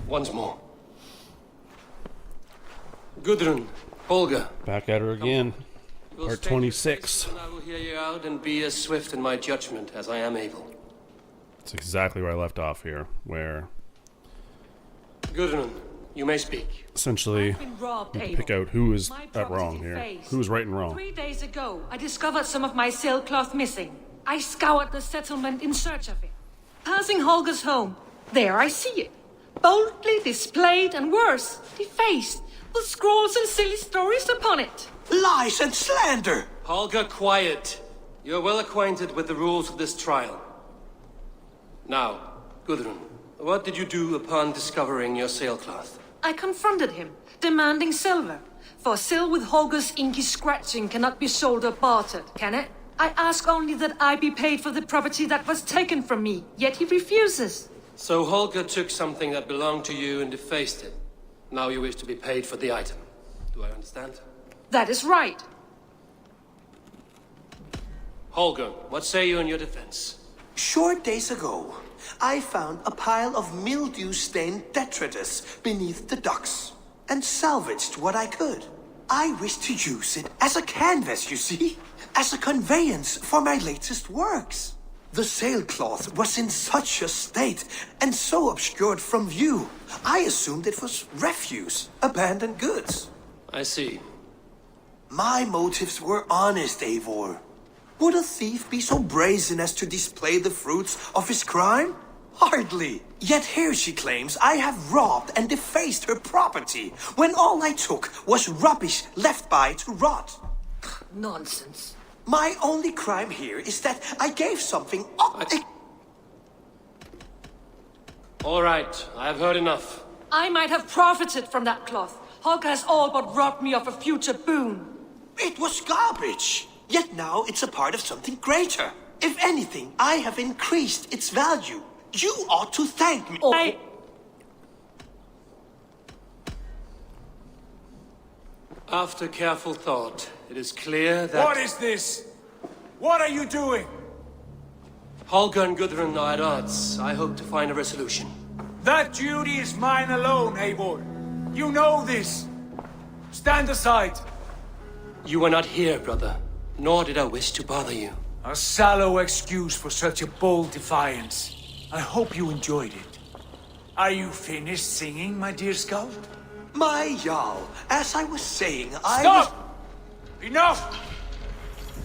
once more. Gudrun, Holger. Back at her again. Part 26. And I will hear you out and be as swift in my judgment as I am able. That's exactly where I left off here, where Gudrun, you may speak. essentially you pick out who is at wrong here, who is right and wrong. 3 days ago, I discovered some of my sailcloth missing. I scoured the settlement in search of it. Passing Holger's home, there I see it. Boldly displayed and worse, defaced, with scrolls and silly stories upon it. Lies and slander! Holger, quiet. You're well acquainted with the rules of this trial. Now, Gudrun, what did you do upon discovering your sailcloth? I confronted him, demanding silver. For sil with Holger's inky scratching cannot be sold or bartered, can it? I ask only that I be paid for the property that was taken from me, yet he refuses. So Holger took something that belonged to you and defaced it. Now you wish to be paid for the item. Do I understand? That is right. Holger, what say you in your defense? Short days ago, I found a pile of mildew-stained detritus beneath the docks, and salvaged what I could. I wish to use it as a canvas, you see? As a conveyance for my latest works. The sailcloth was in such a state, and so obscured from view, I assumed it was refuse, abandoned goods. I see. My motives were honest, Eivor. Would a thief be so brazen as to display the fruits of his crime? Hardly. Yet here she claims I have robbed and defaced her property, when all I took was rubbish left by to rot. Nonsense. My only crime here is that I gave something up. All right, I have heard enough. I might have profited from that cloth. Holger has all but robbed me of a future boon. It was garbage. Yet now it's a part of something greater. If anything, I have increased its value. You ought to thank me. Oh. After careful thought, it is clear that... What is this? What are you doing? Holger and Gudrun are at odds. I hope to find a resolution. That duty is mine alone, Eivor. You know this. Stand aside. You were not here, brother. Nor did I wish to bother you. A sallow excuse for such a bold defiance. I hope you enjoyed it. Are you finished singing, my dear scout? My Jarl, as I was saying, Stop! Enough!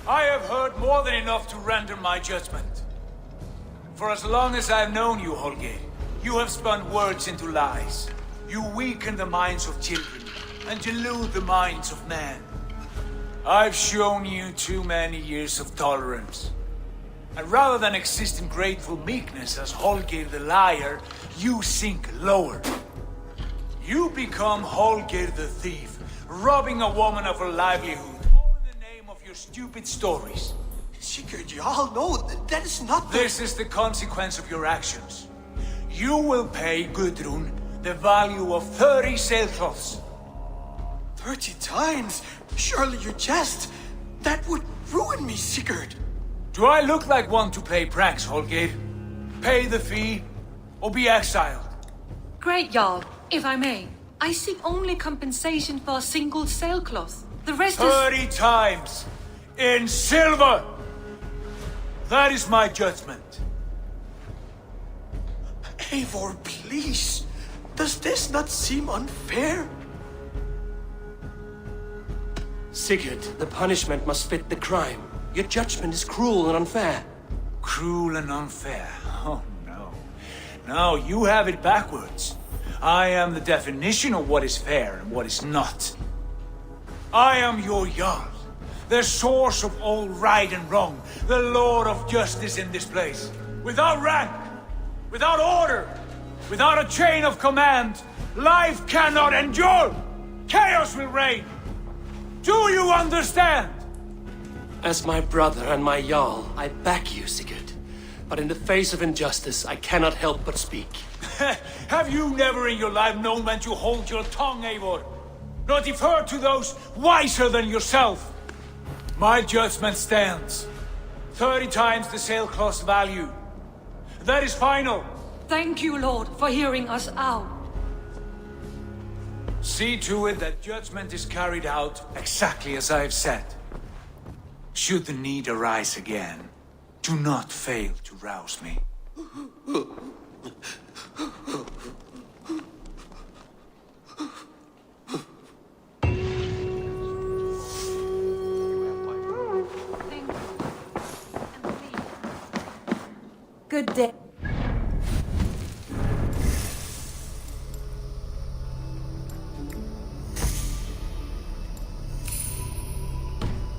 I have heard more than enough to render my judgment. For as long as I've known you, Holger, you have spun words into lies. You weaken the minds of children and delude the minds of men. I've shown you too many years of tolerance. And rather than exist in grateful meekness as Holger the liar, you sink lower. You become Holger the thief, robbing a woman of her livelihood, all in the name of your stupid stories. Sigurd, Jarl, no, that is not the... This is the consequence of your actions. You will pay Gudrun the value of 30 sailcloths. 30 times? Surely you jest. That would ruin me, Sigurd. Do I look like one to play pranks, Holger? Pay the fee, or be exiled. Great, Jarl. If I may, I seek only compensation for a single sailcloth. The rest is... 30 times! In silver! That is my judgment. Eivor, please. Does this not seem unfair? Sigurd, the punishment must fit the crime. Your judgment is cruel and unfair. Cruel and unfair? Oh, no. No, you have it backwards. I am the definition of what is fair and what is not. I am your Jarl, the source of all right and wrong, the Lord of justice in this place. Without rank, without order, without a chain of command, life cannot endure. Chaos will reign. Do you understand? As my brother and my Jarl, I back you, Sigurd. But in the face of injustice, I cannot help but speak. Have you never in your life known when to hold your tongue, Eivor? Nor defer to those wiser than yourself? My judgment stands. 30 times the sailcloth's value. That is final. Thank you, Lord, for hearing us out. See to it that judgment is carried out exactly as I have said. Should the need arise again, do not fail to rouse me. Good day.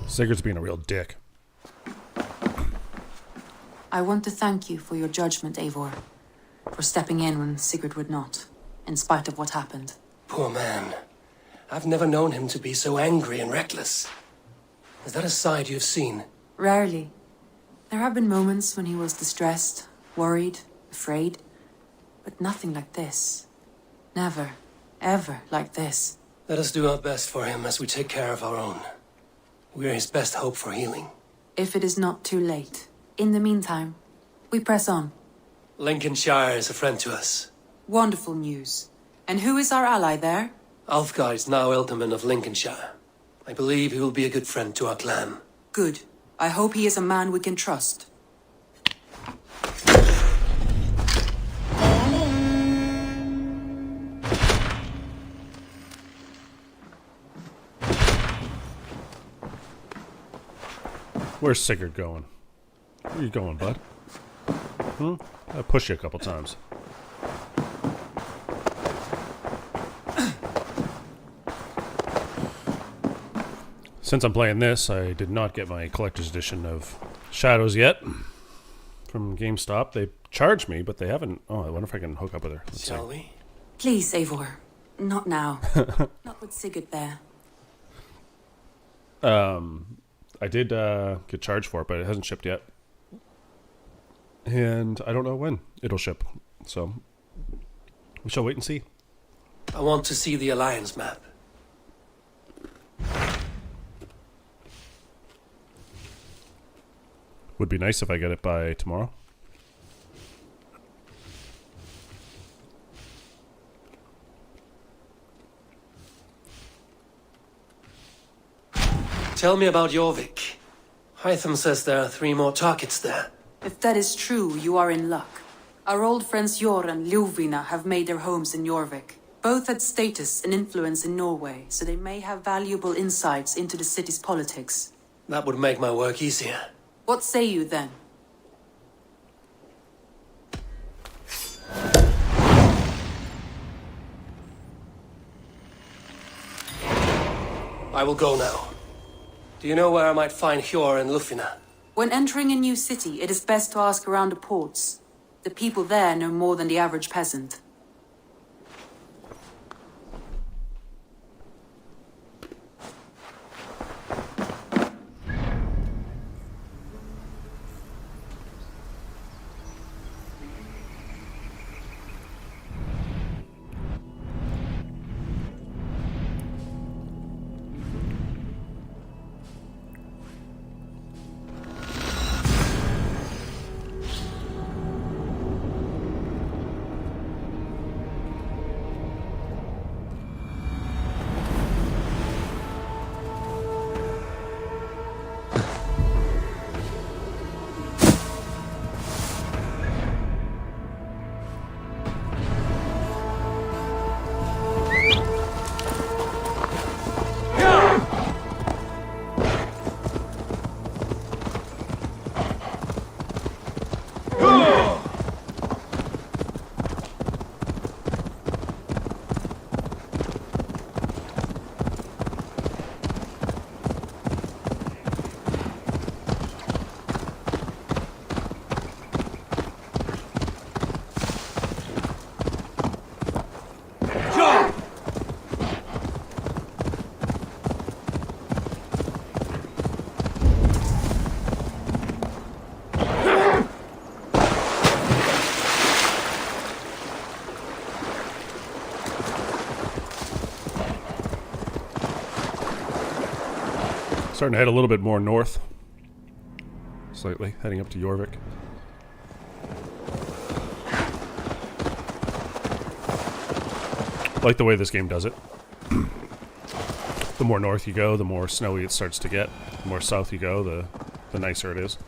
Sigurd's being a real dick. I want to thank you for your judgment, Eivor. For stepping in when Sigurd would not, in spite of what happened. Poor man. I've never known him to be so angry and reckless. Is that a side you've seen? Rarely. There have been moments when he was distressed, worried, afraid. But nothing like this. Never, ever like this. Let us do our best for him as we take care of our own. We're his best hope for healing. If it is not too late. In the meantime, we press on. Lincolnshire is a friend to us. Wonderful news. And who is our ally there? Alfgar is now Ealdorman of Lincolnshire. I believe he will be a good friend to our clan. Good. I hope he is a man we can trust. Where's Sigurd going? Where are you going, bud? I pushed you a couple times. Since I'm playing this, I did not get my collector's edition of Shadows yet. From GameStop. They charged me, but they haven't... Oh, I wonder if I can hook up with her. Shall we? Please, Eivor. Not now. Not with Sigurd there. I did get charged for it, but it hasn't shipped yet. And I don't know when it'll ship. So, we shall wait and see. I want to see the Alliance map. Would be nice if I get it by tomorrow. Tell me about Jorvik. Hytham says there are 3 more targets there. If that is true, you are in luck. Our old friends Jor and Ljuvina have made their homes in Jorvik. Both had status and influence in Norway, so they may have valuable insights into the city's politics. That would make my work easier. What say you then? I will go now. Do you know where I might find Hjor and Lufina? When entering a new city, it is best to ask around the ports. The people there know more than the average peasant. Starting to head a little bit more north. Slightly, heading up to Jorvik. Like the way this game does it. The more north you go, the more snowy it starts to get. The more south you go, the nicer it is.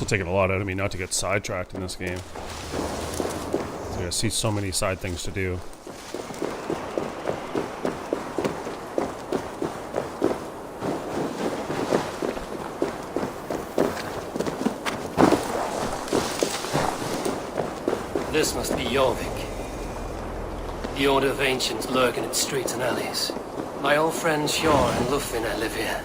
Taking a lot out of me not to get sidetracked in this game. So I see so many side things to do. This must be Jorvik. The Order of Ancients lurk in its streets and alleys. My old friends Hjor and Lufvina live here.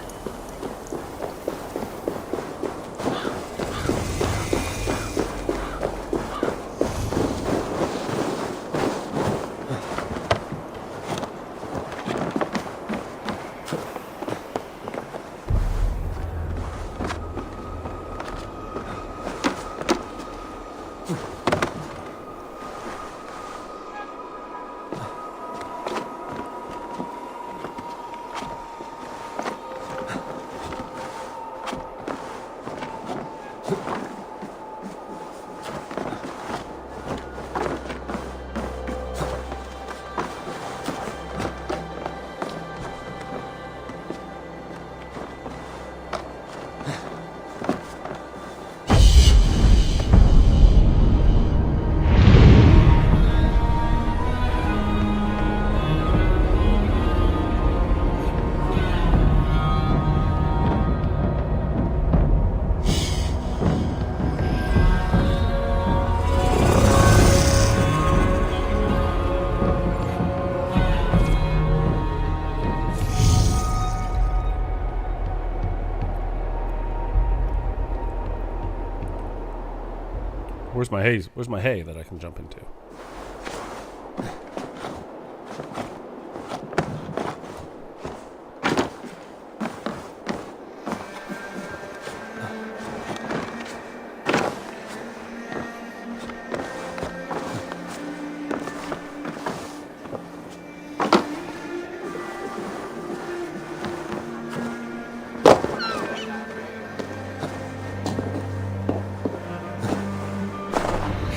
Where's my hay that I can jump into?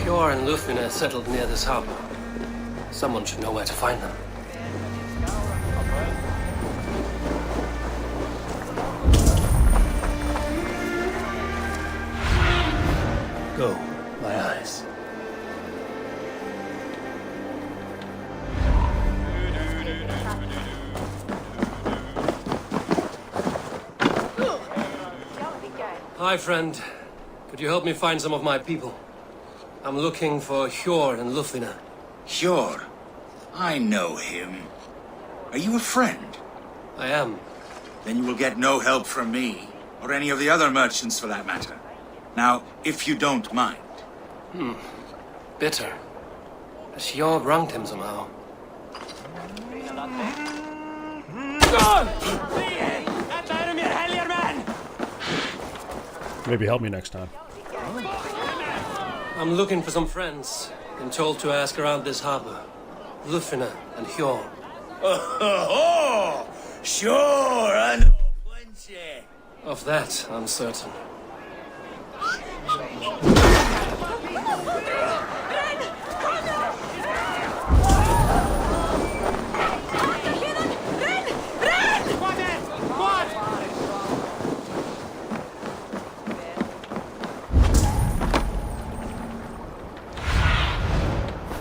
Hjor and Lufvina settled near this harbor. Someone should know where to find them. Go, my eyes. Hi, friend. Could you help me find some of my people? I'm looking for Hjor and Lufvina. Hjor? I know him. Are you a friend? I am. Then you will get no help from me, or any of the other merchants for that matter. Now, if you don't mind. Bitter. But Hjor wronged him somehow. Maybe help me next time. I'm looking for some friends. Been told to ask around this harbor. Lufvina and Hjor. Oh, Sure, I know plenty. Of that, I'm certain.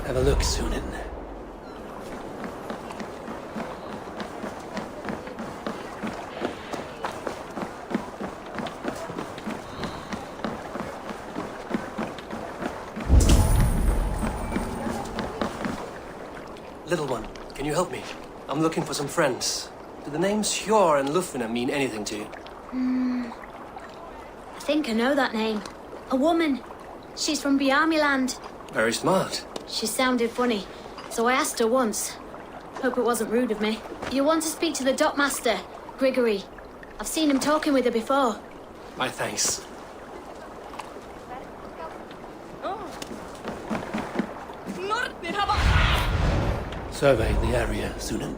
Have a look, Sunan. Little one, can you help me? I'm looking for some friends. Do the names Hjor and Lufina mean anything to you? I think I know that name. A woman. She's from Biamiland. Very smart. She sounded funny, so I asked her once. Hope it wasn't rude of me. You want to speak to the dockmaster, Grigory. I've seen him talking with her before. My thanks. Survey the area, Sunan.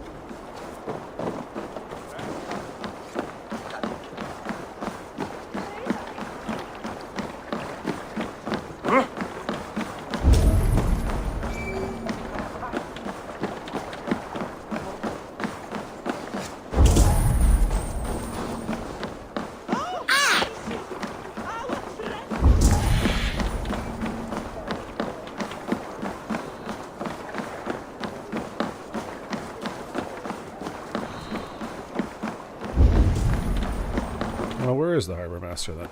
Well, where is the harbor master then?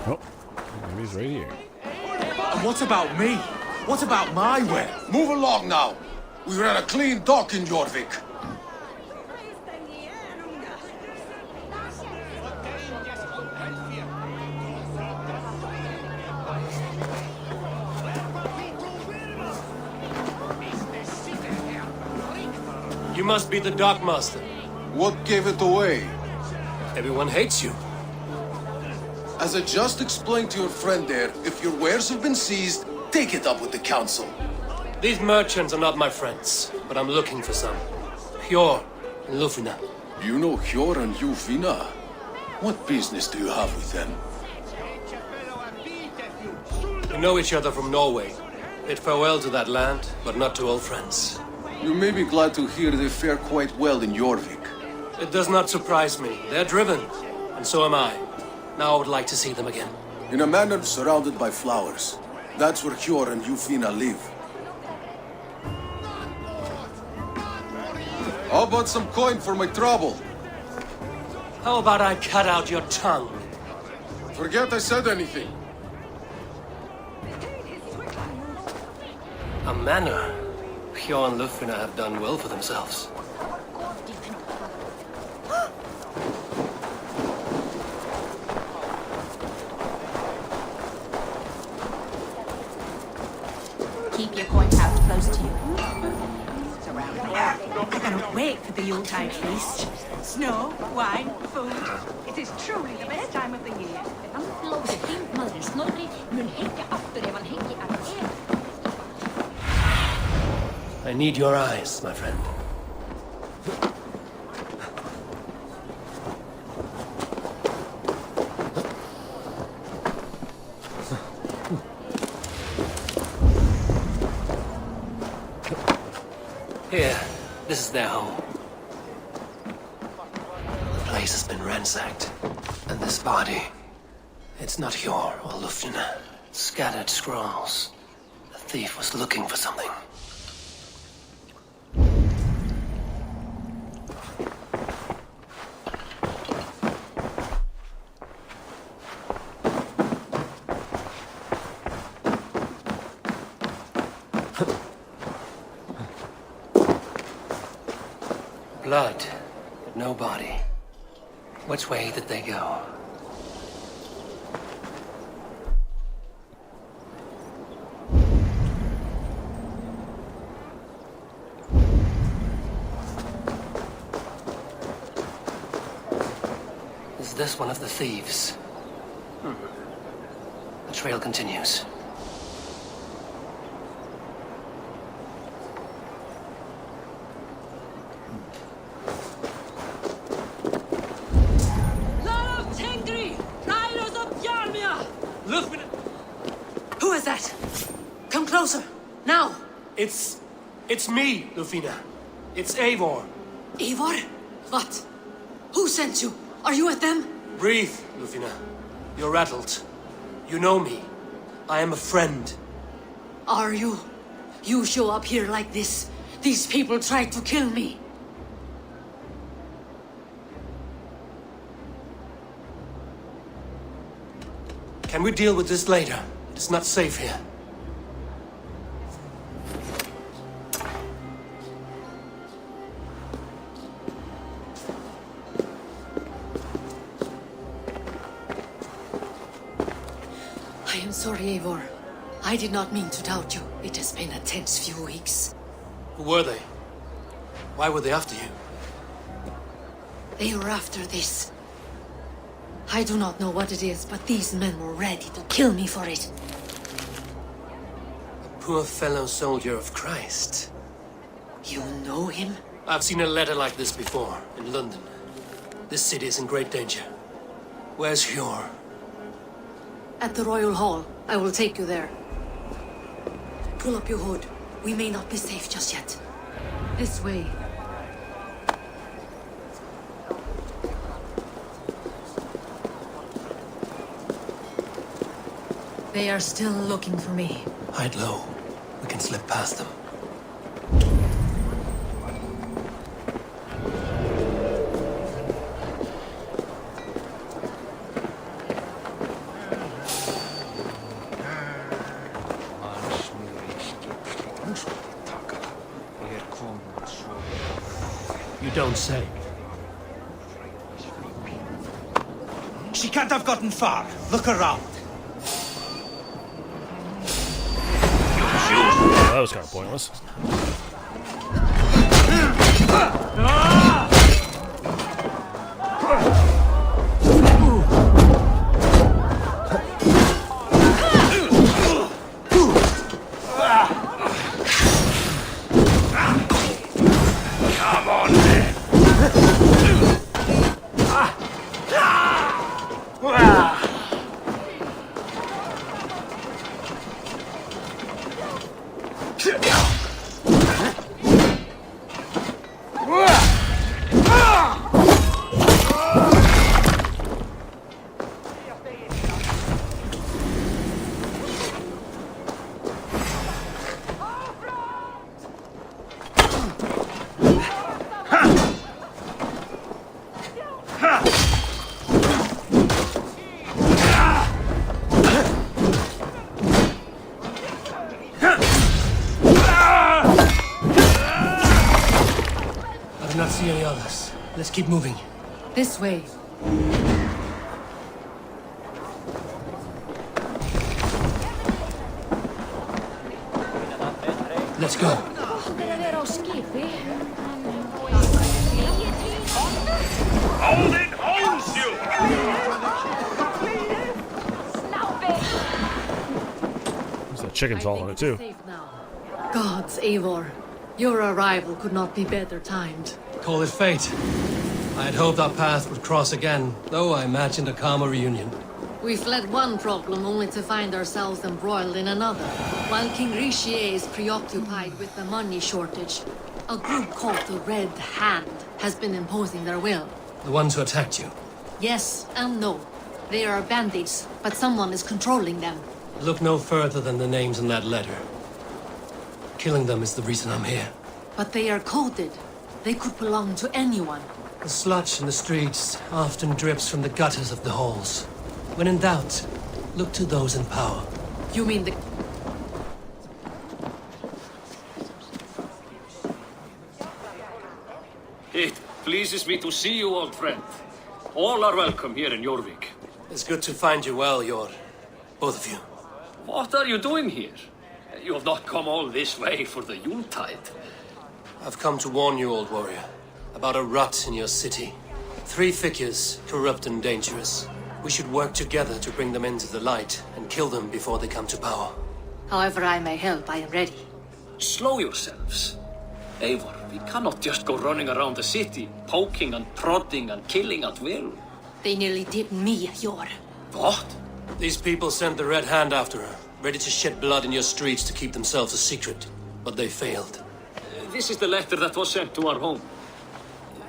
Oh, maybe he's right here. And what about me? What about my way? Move along now. We ran a clean dock in Jorvik. You must be the dockmaster. What gave it away? Everyone hates you. As I just explained to your friend there, if your wares have been seized, take it up with the council. These merchants are not my friends, but I'm looking for some. Hjor and Lufina. You know Hjor and Lufina? What business do you have with them? We know each other from Norway. Bid farewell to that land, but not to old friends. You may be glad to hear they fare quite well in Jorvik. It does not surprise me. They're driven, and so am I. Now I would like to see them again. In a manor surrounded by flowers. That's where Hjor and Lufina live. How about some coin for my trouble? How about I cut out your tongue? Forget I said anything. A manor. Hjor and Lufina have done well for themselves. Keep your coin pouch close to you. I cannot wait for the Yuletide feast. Snow, wine, food. It is truly the best time of the year. I need your eyes, my friend. Here, this is their home. The place has been ransacked. And this body, it's not Hjor or Lufina. Scattered scrolls. The thief was looking for something. Blood, but no body. Which way did they go? Is this one of the thieves? The trail continues. Lufina! Who is that? Come closer, now! It's me, Lufina. It's Eivor. Eivor? What? Who sent you? Are you with them? Breathe, Lufina. You're rattled. You know me. I am a friend. Are you? You show up here like this. These people tried to kill me. Can we deal with this later? It's not safe here. I am sorry, Eivor. I did not mean to doubt you. It has been a tense few weeks. Who were they? Why were they after you? They were after this. I do not know what it is, but these men were ready to kill me for it. A poor fellow soldier of Christ. You know him? I've seen a letter like this before, in London. This city is in great danger. Where's Eivor? At the Royal Hall. I will take you there. Pull up your hood. We may not be safe just yet. This way. They are still looking for me. Hide low. We can slip past them. You don't say. She can't have gotten far. Look around. Well, that was kind of pointless. See any others. Let's keep moving. This way. Let's go. Odin owns you! There's that chicken's all on it too. Safe now. Gods, Eivor. Your arrival could not be better timed. Call it fate. I had hoped our path would cross again, though I imagined a calmer reunion. We fled one problem only to find ourselves embroiled in another. While King Richier is preoccupied with the money shortage, a group called the Red Hand has been imposing their will. The ones who attacked you. Yes and no. They are bandits, but someone is controlling them. Look no further than the names in that letter. Killing them is the reason I'm here. But they are coded. They could belong to anyone. The sludge in the streets often drips from the gutters of the halls. When in doubt, look to those in power. You mean the... It pleases me to see you, old friend. All are welcome here in Jorvik. It's good to find you well, Jor. Both of you. What are you doing here? You have not come all this way for the Yuletide. I've come to warn you, old warrior, about a rot in your city. 3 figures, corrupt and dangerous. We should work together to bring them into the light and kill them before they come to power. However I may help, I am ready. Slow yourselves. Eivor, we cannot just go running around the city, poking and prodding and killing at will. They nearly did me, Jor. What? These people sent the Red Hand after her, ready to shed blood in your streets to keep themselves a secret. But they failed. This is the letter that was sent to our home.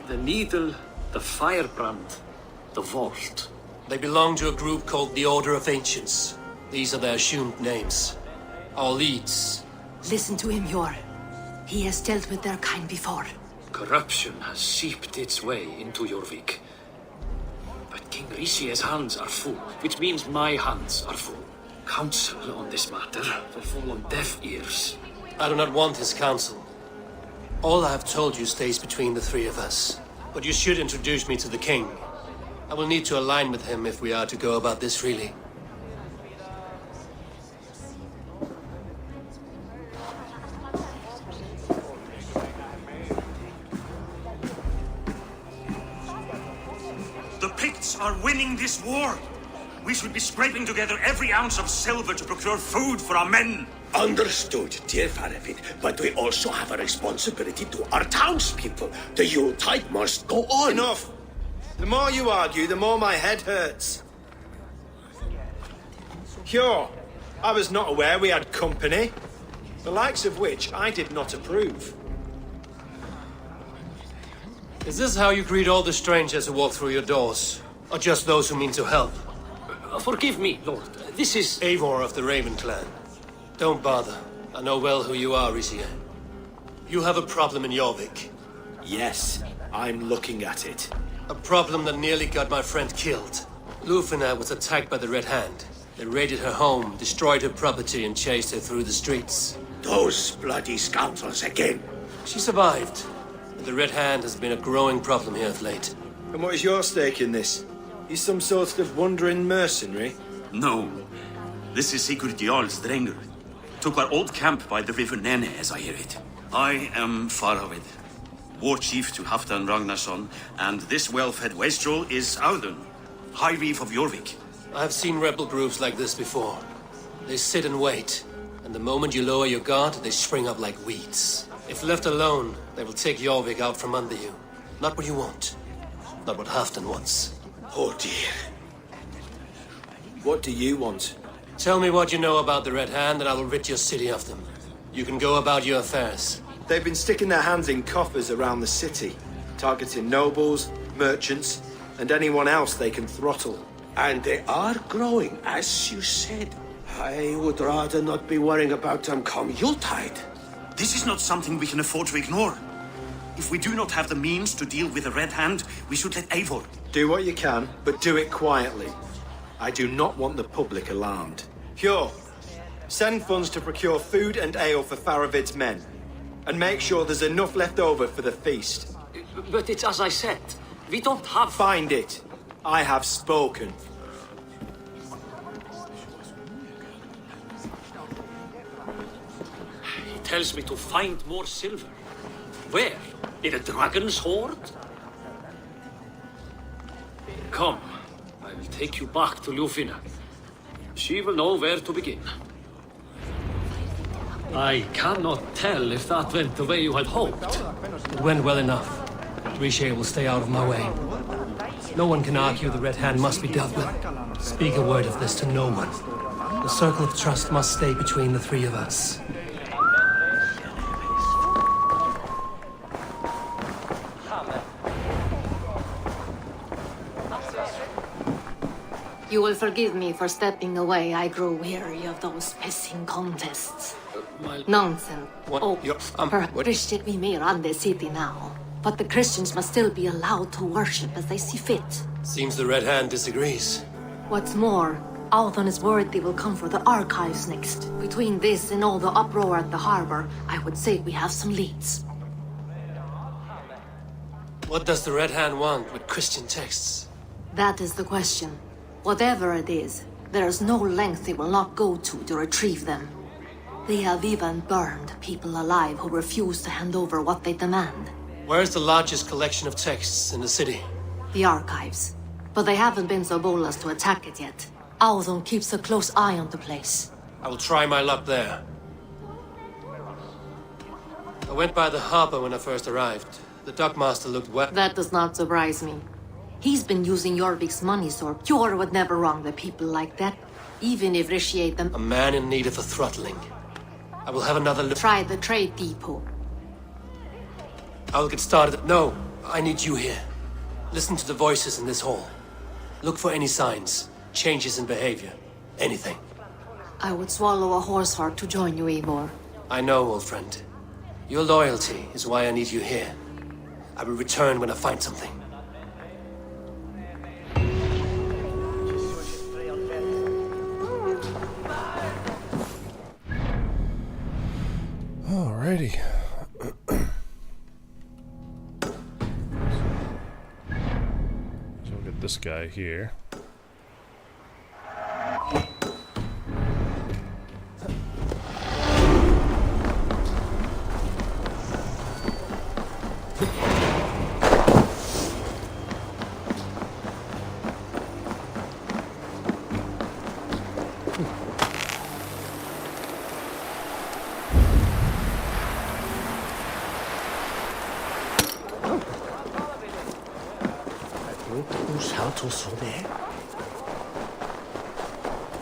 The needle, the firebrand, the vault. They belong to a group called the Order of Ancients. These are their assumed names. Our leads. Listen to him, Yor. He has dealt with their kind before. Corruption has seeped its way into Jorvik. But King Risie's hands are full, which means my hands are full. Counsel on this matter will fall on deaf ears. I do not want his counsel. All I have told you stays between the three of us. But you should introduce me to the king. I will need to align with him if we are to go about this freely. The Picts are winning this war. We should be scraping together every ounce of silver to procure food for our men. Understood, dear Faravid, but we also have a responsibility to our townspeople. The Yuletide must go on. Enough! The more you argue, the more my head hurts. Cure, I was not aware we had company, the likes of which I did not approve. Is this how you greet all the strangers who walk through your doors? Or just those who mean to help? Forgive me, Lord. This is... Eivor of the Raven Clan. Don't bother. I know well who you are, Risie. You have a problem in Jorvik. Yes, I'm looking at it. A problem that nearly got my friend killed. Lufina was attacked by the Red Hand. They raided her home, destroyed her property, and chased her through the streets. Those bloody scoundrels again. She survived. But the Red Hand has been a growing problem here of late. And what is your stake in this? He's some sort of wandering mercenary? No. This is Sigurd Jarl's Drengr. Took our old camp by the river Nene, as I hear it. I am Faravid, war chief to Halfdan Ragnarsson, and this well-fed wastrel is Audun, High Reeve of Jorvik. I have seen rebel groups like this before. They sit and wait, and the moment you lower your guard, they spring up like weeds. If left alone, they will take Jorvik out from under you. Not what you want. Not what Halfdan wants. Oh dear. What do you want? Tell me what you know about the Red Hand, and I will rid your city of them. You can go about your affairs. They've been sticking their hands in coffers around the city, targeting nobles, merchants, and anyone else they can throttle. And they are growing, as you said. I would rather not be worrying about them come Yuletide. This is not something we can afford to ignore. If we do not have the means to deal with the Red Hand, we should let Eivor. Do what you can, but do it quietly. I do not want the public alarmed. Cure, send funds to procure food and ale for Faravid's men. And make sure there's enough left over for the feast. But it's as I said. We don't have... Find it. I have spoken. He tells me to find more silver. Where? In a dragon's hoard? Come, I will take you back to Lufina. She will know where to begin. I cannot tell if that went the way you had hoped. It went well enough. Risie will stay out of my way. No one can argue the Red Hand must be dealt with. Speak a word of this to no one. The circle of trust must stay between the three of us. You will forgive me for stepping away. I grow weary of those pissing contests. Nonsense. What? Oh, What? Christian, we may run the city now. But the Christians must still be allowed to worship as they see fit. Seems the Red Hand disagrees. What's more, Althon is worried they will come for the archives next. Between this and all the uproar at the harbor, I would say we have some leads. What does the Red Hand want with Christian texts? That is the question. Whatever it is, there is no length they will not go to retrieve them. They have even burned people alive who refuse to hand over what they demand. Where's the largest collection of texts in the city? The archives. But they haven't been so bold as to attack it yet. Althon keeps a close eye on the place. I will try my luck there. I went by the harbor when I first arrived. The dockmaster looked well. That does not surprise me. He's been using Jorvik's money, so Pure would never wrong the people like that. even if initiate them. A man in need of a throttling. I will have another look. Try the trade depot. I will get started. No, I need you here. Listen to the voices in this hall. Look for any signs, changes in behavior, anything. I would swallow a horse heart to join you, Eivor. I know, old friend. Your loyalty is why I need you here. I will return when I find something. Alrighty. So we'll get this guy here.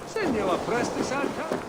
Segno a presti salta.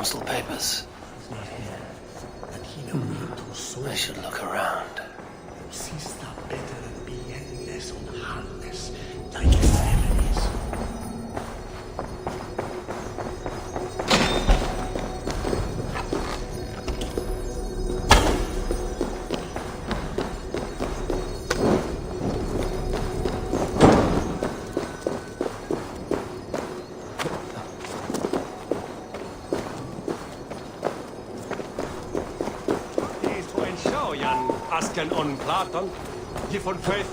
council papers. I should look around. Si sta better bien on harness like Basken on Platon, give on faith.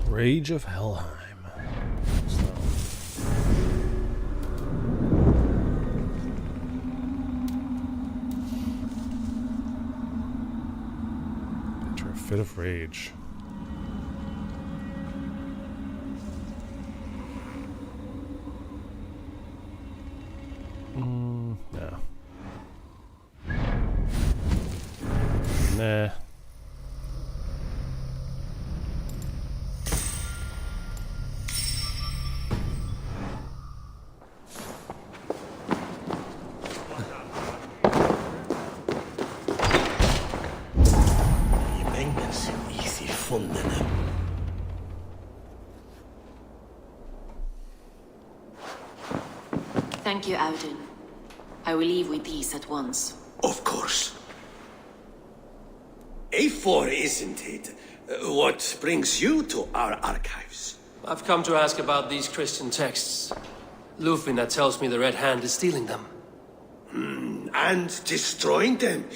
Rage of Helheim. Enter a fit of rage. No. Nah. Thank you, Audun. I will leave with these at once. Of course. Eivor, isn't it? What brings you to our archives? I've come to ask about these Christian texts. Lufina tells me the Red Hand is stealing them. And destroying them.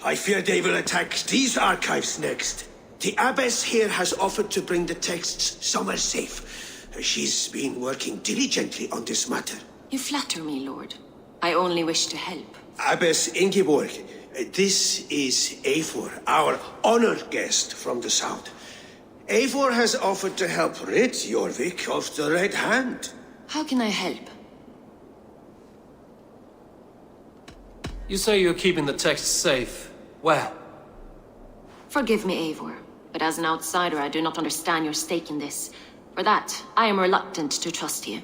I fear they will attack these archives next. The abbess here has offered to bring the texts somewhere safe. She's been working diligently on this matter. You flatter me, Lord. I only wish to help. Abbess Ingeborg, this is Eivor, our honored guest from the south. Eivor has offered to help rid Jorvik of the Red Hand. How can I help? You say you're keeping the texts safe. Where? Forgive me, Eivor, but as an outsider I do not understand your stake in this. For that, I am reluctant to trust you.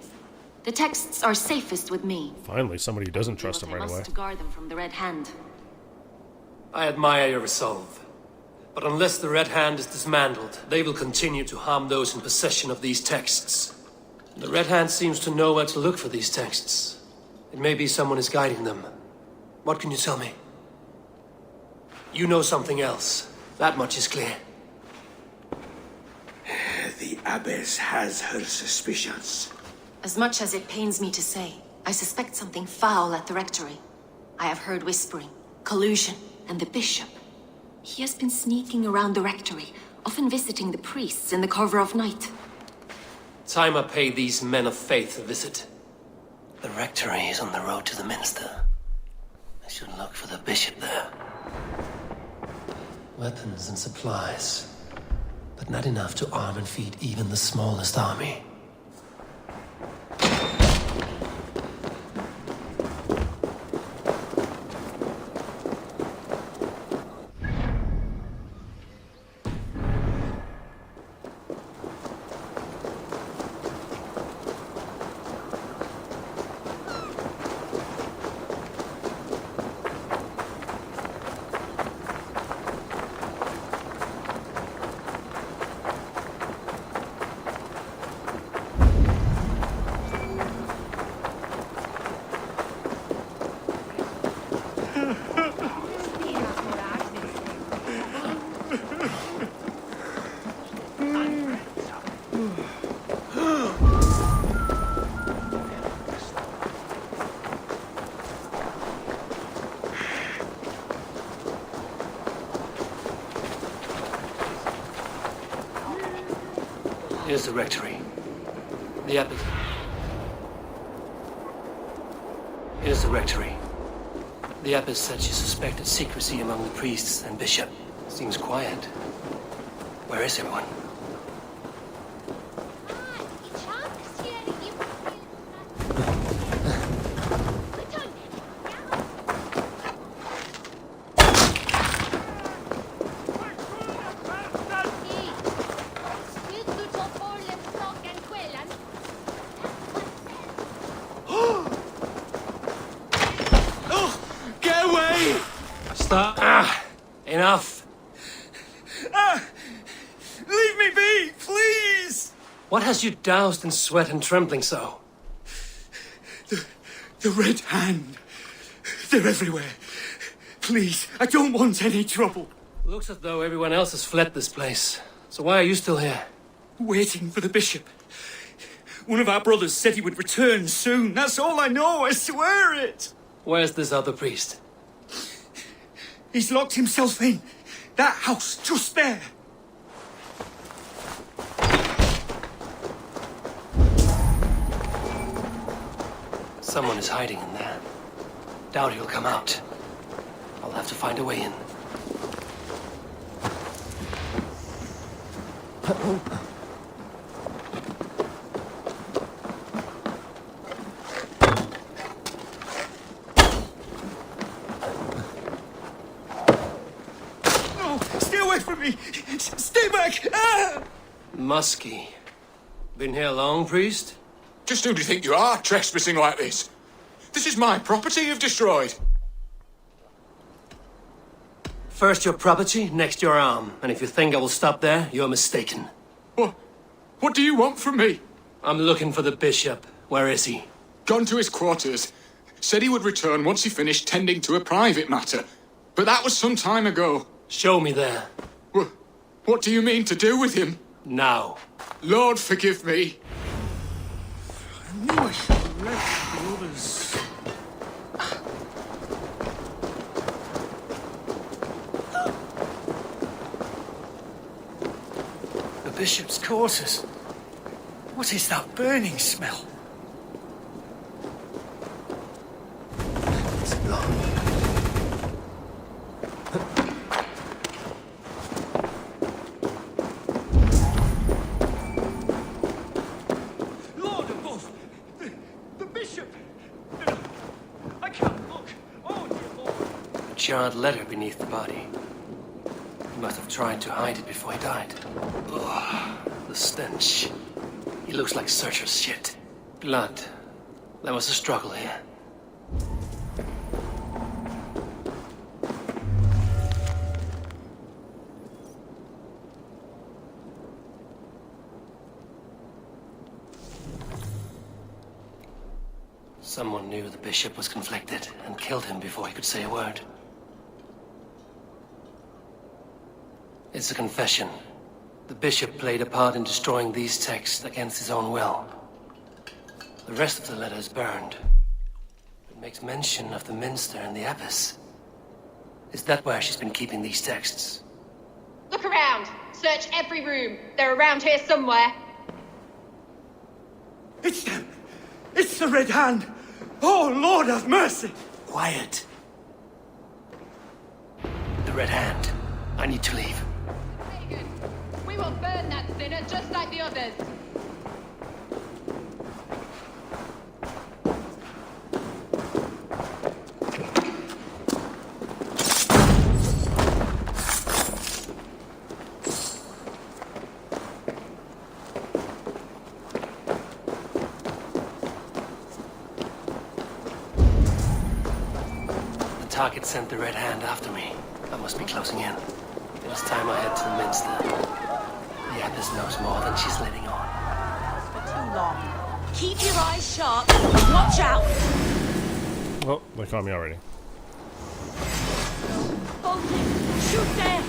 The texts are safest with me. Finally, somebody who doesn't trust him right away. I must guard them from the Red Hand. I admire your resolve. But unless the Red Hand is dismantled, they will continue to harm those in possession of these texts. The Red Hand seems to know where to look for these texts. It may be someone is guiding them. What can you tell me? You know something else. That much is clear. The abbess has her suspicions. As much as it pains me to say, I suspect something foul at the rectory. I have heard whispering, collusion, and the bishop. He has been sneaking around the rectory, often visiting the priests in the cover of night. Time I pay these men of faith a visit. The rectory is on the road to the minster. I should look for the bishop there. Weapons and supplies, but not enough to arm and feed even the smallest army. Here's the rectory. The abbot. Here's the rectory. The abbess said she suspected secrecy among the priests and bishop. Seems quiet. Where is everyone? Stop. Enough. Leave me be, please! What has you doused in sweat and trembling so? The Red Hand. They're everywhere. Please, I don't want any trouble. Looks as though everyone else has fled this place. So why are you still here? Waiting for the bishop. One of our brothers said he would return soon. That's all I know, I swear it. Where's this other priest? He's locked himself in. That house, just there. Someone is hiding in there. Doubt he'll come out. I'll have to find a way in. No, stay away from me. Stay back. Ah! Muskie. Been here long, priest? Just who do you think you are, trespassing like this? This is my property you've destroyed. First your property, next your arm. And if you think I will stop there, you're mistaken. What do you want from me? I'm looking for the bishop. Where is he? Gone to his quarters. Said he would return once he finished tending to a private matter. But that was some time ago. Show me there. What do you mean to do with him? Now. Lord, forgive me. I knew I should have left the others. The bishop's quarters. What is that burning smell? It's blood. Lord above! The bishop! I can't look! Oh, dear Lord! A charred letter beneath the body. He must have tried to hide it before he died. Ugh, the stench. He looks like Searcher's shit. Blood. There was a struggle here. Someone knew the bishop was conflicted and killed him before he could say a word. It's a confession. The bishop played a part in destroying these texts against his own will. The rest of the letter is burned. It makes mention of the minster and the abbess. Is that where she's been keeping these texts? Look around. Search every room. They're around here somewhere. It's them! It's the Red Hand! Oh, Lord have mercy! Quiet. The Red Hand. I need to leave. We will burn that sinner just like the others. The target sent the Red Hand after me. I must be closing in. It is time I head to the minster. The abbess knows more than she's letting on. For too long. Keep your eyes sharp. Watch out. Oh, they caught me already. Bolton, shoot there.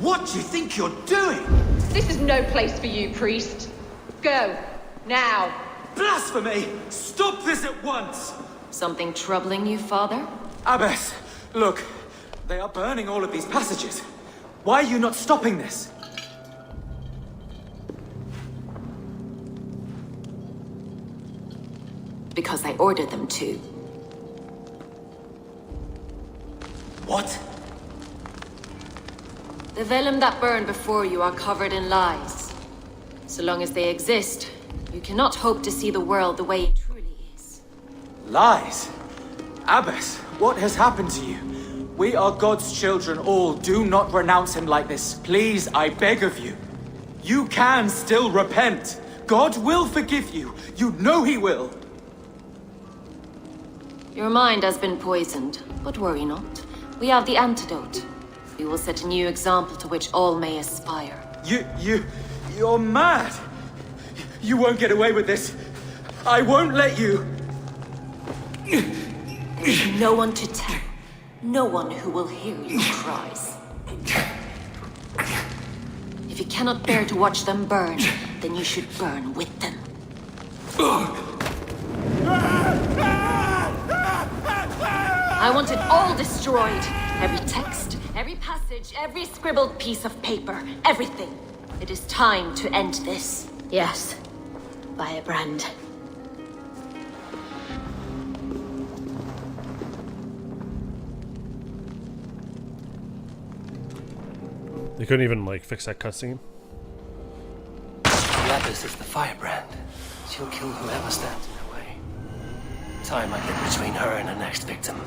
What do you think you're doing? This is no place for you, priest. Go. Now. Blasphemy! Stop this at once! Something troubling you, father? Abbess, look. They are burning all of these passages. Why are you not stopping this? Because I ordered them to. What? The vellum that burned before you are covered in lies. So long as they exist, you cannot hope to see the world the way it truly is. Lies? Abbess, what has happened to you? We are God's children all. Do not renounce him like this. Please, I beg of you. You can still repent. God will forgive you. You know he will. Your mind has been poisoned, but worry not. We have the antidote. We will set a new example to which all may aspire. You're mad. You won't get away with this. I won't let you. No one to tell. No one who will hear your cries. If you cannot bear to watch them burn, then you should burn with them. I want it all destroyed. Every text, every passage, every scribbled piece of paper, everything. It is time to end this. Yes. Firebrand. They couldn't even, like, fix that cutscene? The Abbess is the firebrand. She'll kill whoever stands in her way. Time I get between her and her next victim.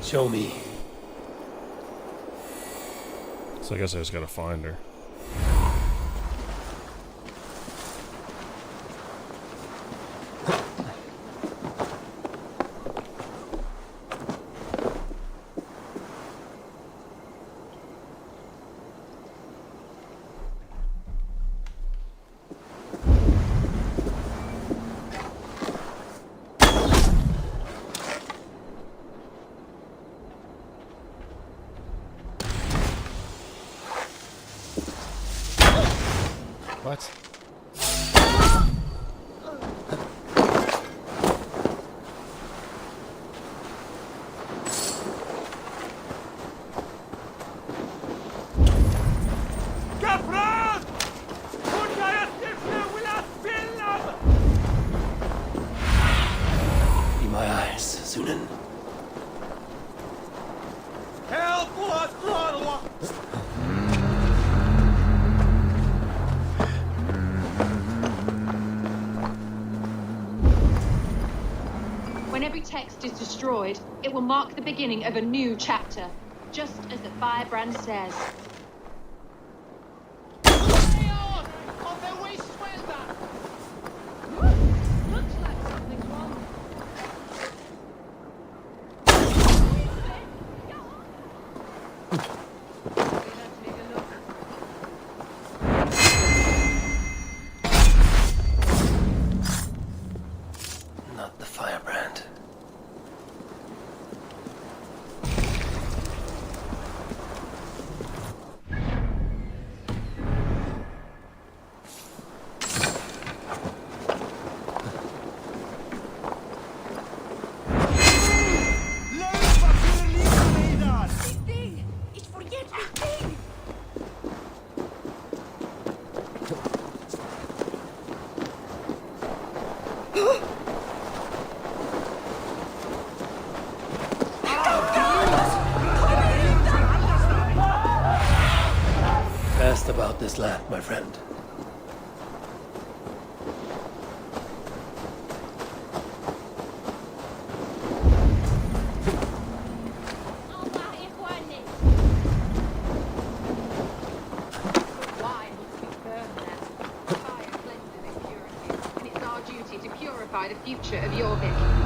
Show me. So I guess I just gotta find her. What? Be my eyes, Sunan. When every text is destroyed, it will mark the beginning of a new chapter, just as the firebrand says. Looks like something's wrong. Not the firebrand. my friend. The future of Jorvik.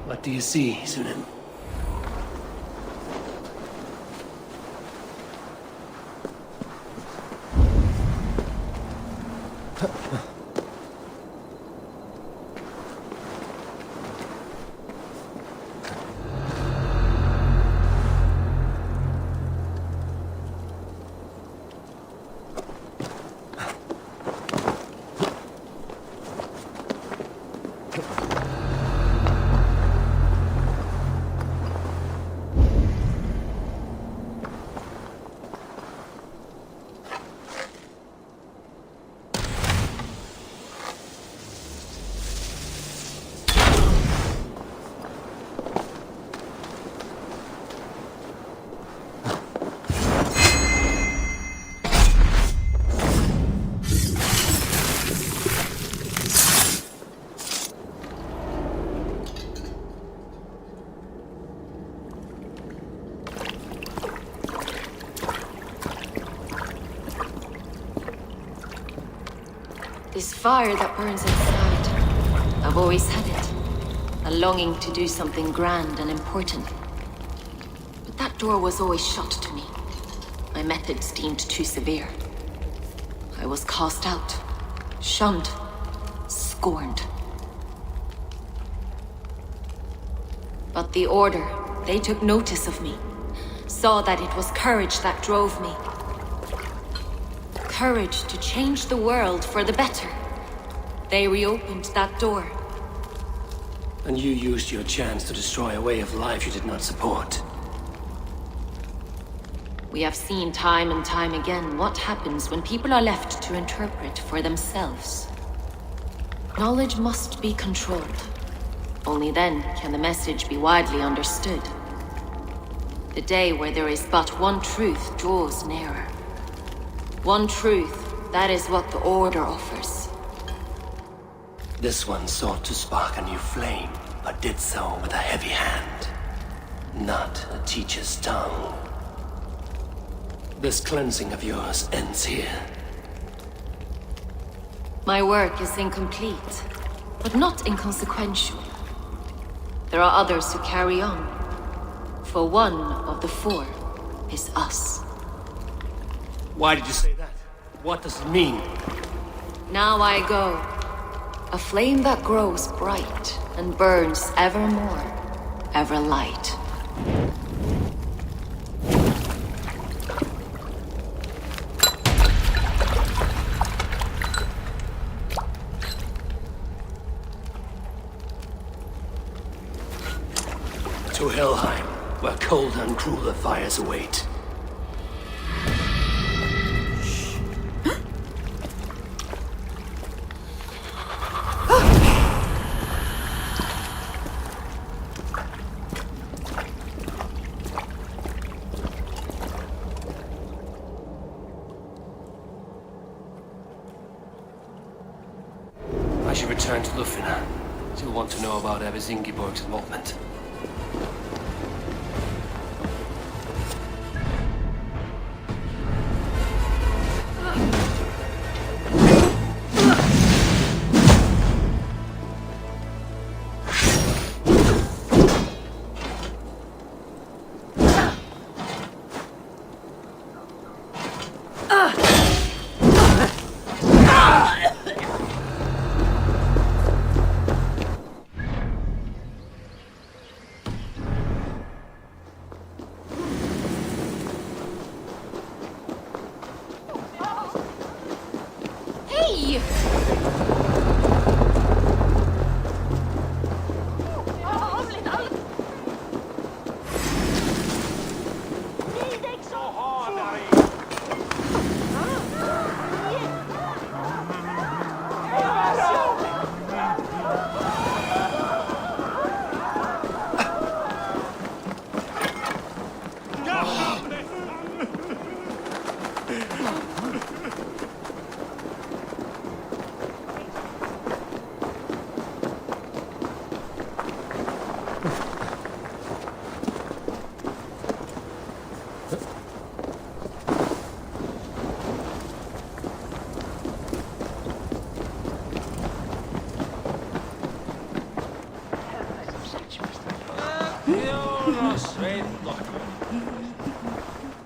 What do you see, Sunan? This fire that burns inside, I've always had it. A longing to do something grand and important. But that door was always shut to me. My methods deemed too severe. I was cast out, shunned, scorned. But the Order, they took notice of me. Saw that it was courage that drove me. Courage to change the world for the better. They reopened that door. And you used your chance to destroy a way of life you did not support. We have seen time and time again what happens when people are left to interpret for themselves. Knowledge must be controlled. Only then can the message be widely understood. The day where there is but one truth draws nearer. One truth, that is what the Order offers. This one sought to spark a new flame, but did so with a heavy hand, not a teacher's tongue. This cleansing of yours ends here. My work is incomplete, but not inconsequential. There are others who carry on. For one of the four is us. Why did you say that? What does it mean? Now I go. A flame that grows bright and burns ever more, ever light. To Helheim, where cold and crueler fires await. I should return to Lufina. She'll want to know about Eivor involvement. me!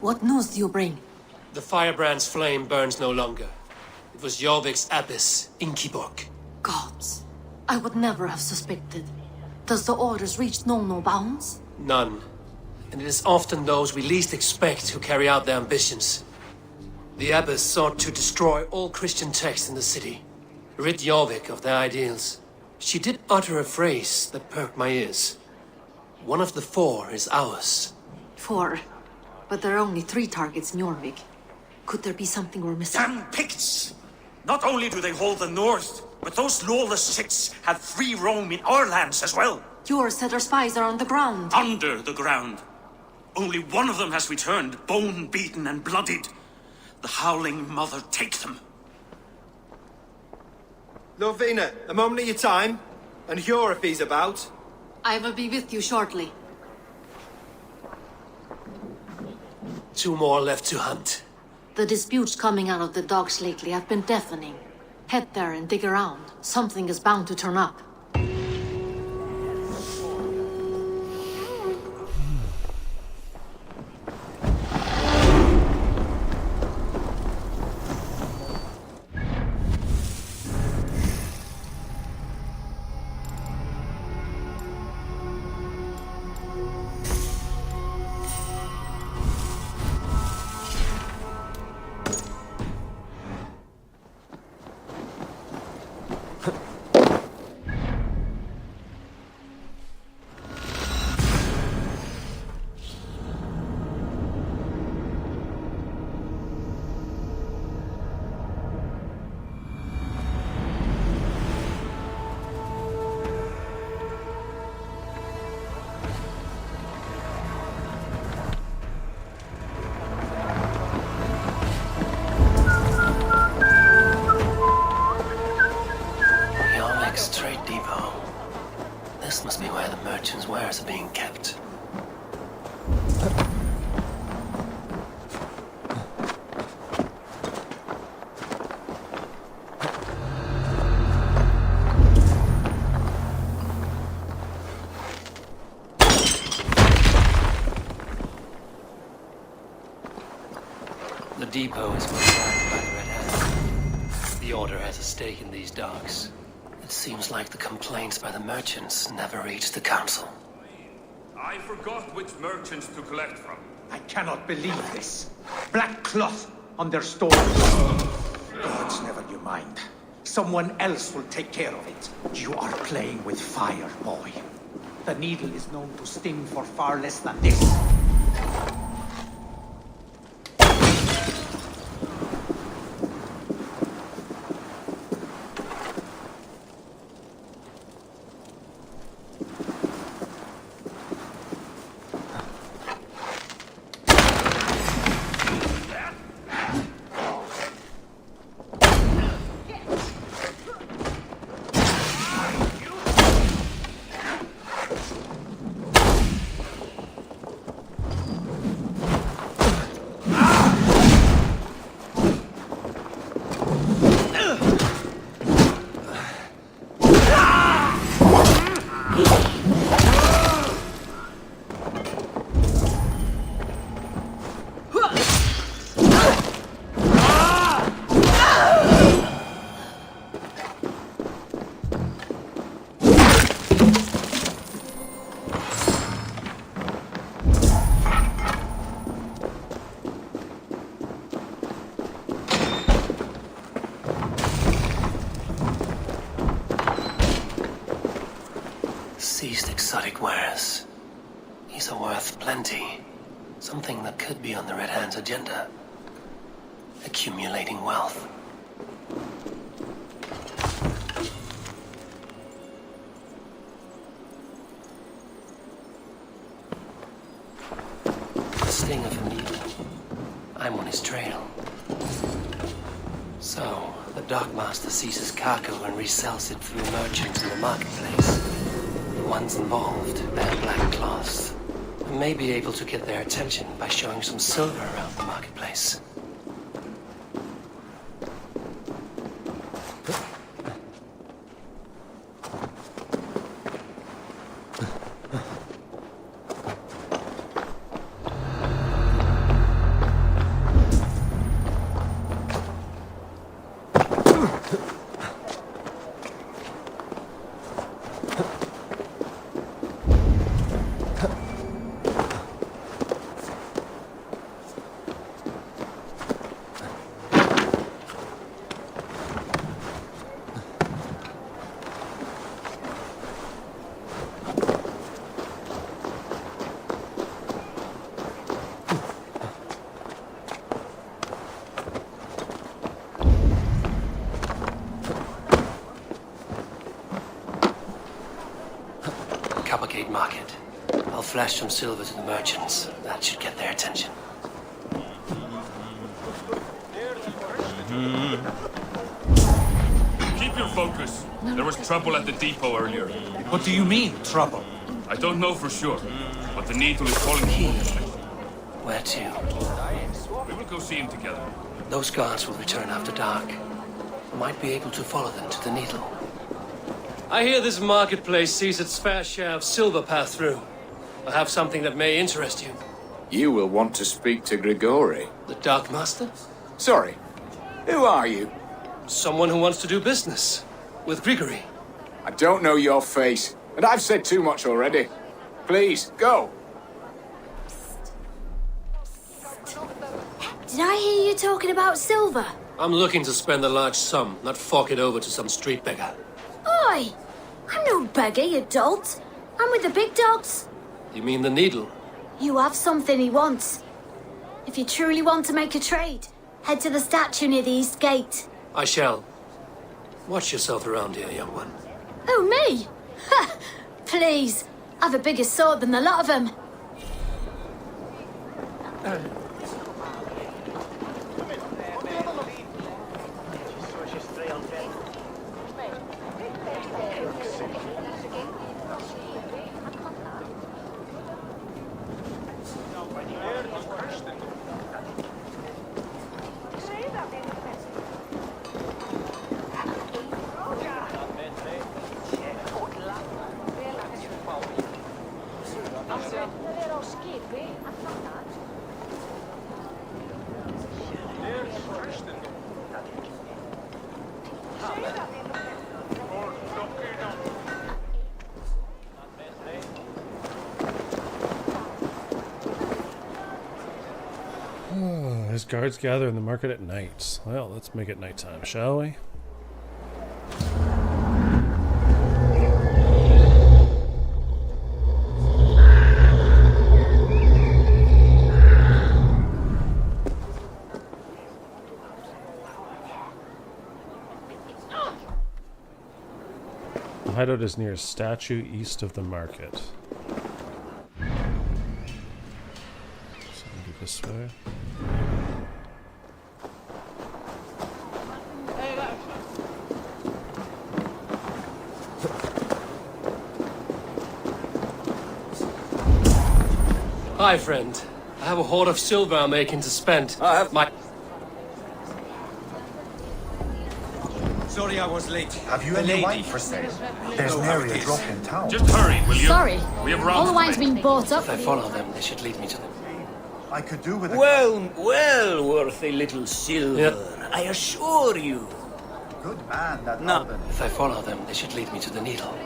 What news do you bring? The firebrand's flame burns no longer. It was Jorvik's abbess, Inkiborg. Gods, I would never have suspected. Does the orders reach no bounds? None. And it is often those we least expect who carry out their ambitions. The abbess sought to destroy all Christian texts in the city, rid Jorvik of their ideals. She did utter a phrase that perked my ears. One of the 4 is ours. 4. But there are only 3 targets in Jorvik. Could there be something we're missing? Damn Picts! Not only do they hold the north, but those lawless Sits have free roam in our lands as well. Your setter spies are on the ground. Under the ground. Only one of them has returned, bone-beaten and bloodied. The Howling Mother take them. Lovina, a moment of your time. And Hjor if he's about. I will be with you shortly. 2 more left to hunt. The disputes coming out of the docks lately have been deafening. Head there and dig around. Something is bound to turn up. This must be where the merchants' wares are being kept. The depot is surrounded by the Red Hand. The Order has a stake in these docks. It seems like the complaints by the merchants never reached the council. I forgot which merchants to collect from. I cannot believe this. Black cloth on their stores. Gods, never you mind. Someone else will take care of it. You are playing with fire, boy. The needle is known to sting for far less than this. seized exotic wares. These are worth plenty. Something that could be on the Red Hand's agenda. Accumulating wealth. The sting of a needle. I'm on his trail. So, the Dockmaster seizes cargo and resells it through merchants in the marketplace. The ones involved bear black cloths. I may be able to get their attention by showing some silver around the marketplace. Market. I'll flash some silver to the merchants. That should get their attention. Keep your focus. There was trouble at the depot earlier. What do you mean, trouble? I don't know for sure, but the needle is calling me. Where to? We will go see him together. Those guards will return after dark. Might be able to follow them to the needle. I hear this marketplace sees its fair share of silver pass through. I have something that may interest you. You will want to speak to Grigori. The Dark Master? Sorry. Who are you? Someone who wants to do business. With Grigori. I don't know your face, and I've said too much already. Please, go. Did I hear you talking about silver? I'm looking to spend a large sum, not fork it over to some street beggar. Oi! I'm no beggar, you dolt. I'm with the big dogs. You mean the needle? You have something he wants. If you truly want to make a trade, head to the statue near the east gate. I shall. Watch yourself around here, young one. Oh, me? Ha! Please, I've a bigger sword than the lot of them. His guards gather in the market at night. Well, let's make it nighttime, shall we? The hideout is near a statue east of the market. So I'll do this way. Hi, friend. I have a hoard of silver I'm making to spend. I have my... Sorry I was late. Have you any wine for sale? There's nary a drop in town. Just hurry, will you? Sorry. We have All the wine's been bought up. If I follow them, they should lead me to them. I could do with a... Well worth a little silver, Yep. I assure you. Good man, that No. Alvin. If I follow them, they should lead me to the needle.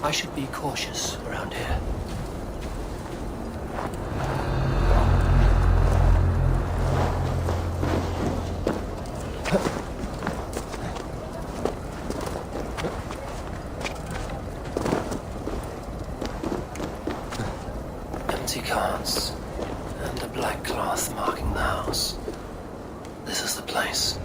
I should be cautious around here. Empty carts and a black cloth marking the house. This is the place.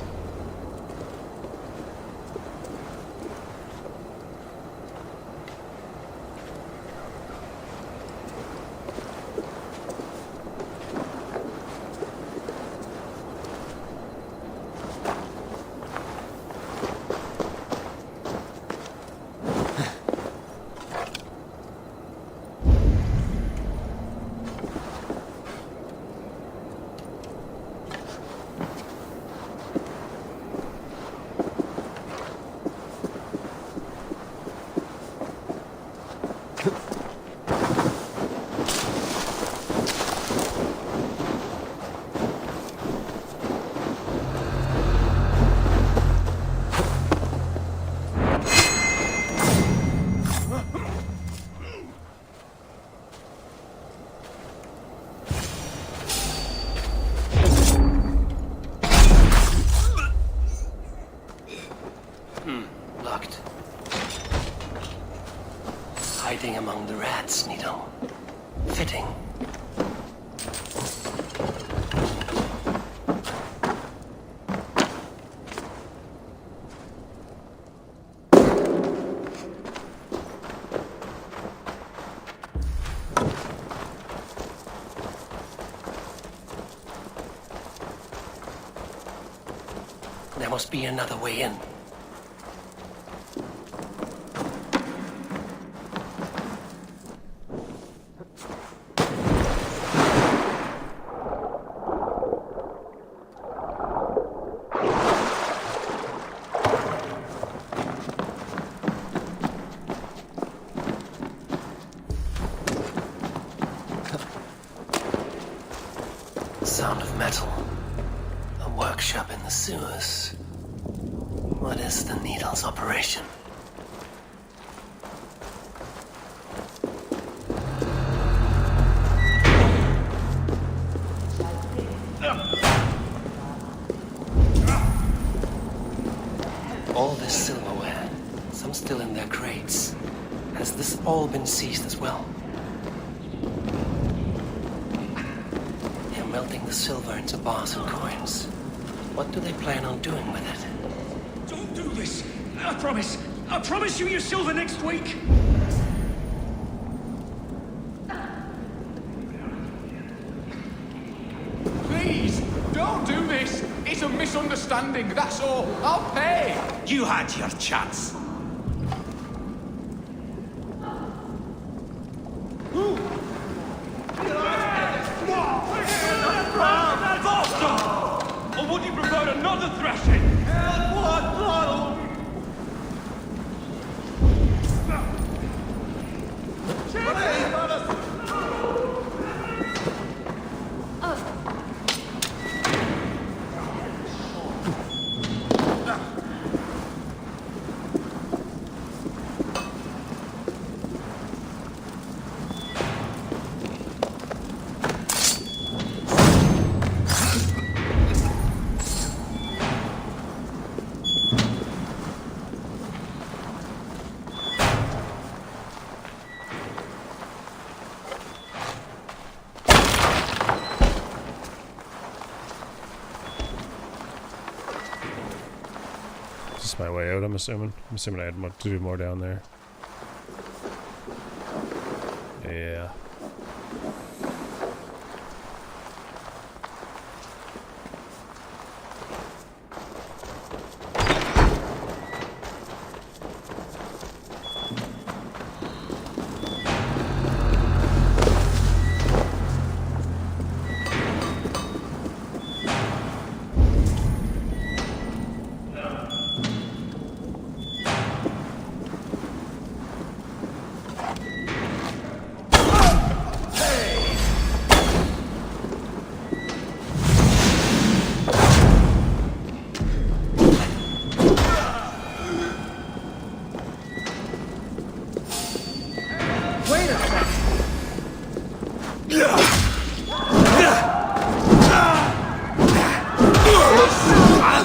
Locked. Hiding among the rats, Needle. Fitting. There must be another way in. Sound of metal. A workshop in the sewers. What is the Needle's operation? All this silverware, some still in their crates. Has this all been seized as well? They're melting the silver into bars and coins. What do they plan on doing with it? Don't do this! I promise! I promise you your silver next week! Please, don't do this! It's a misunderstanding, that's all. I'll pay! You had your chance. Or would you prefer another thrashing? This is my way out, I'm assuming. I'm assuming I had to do more down there. Yeah.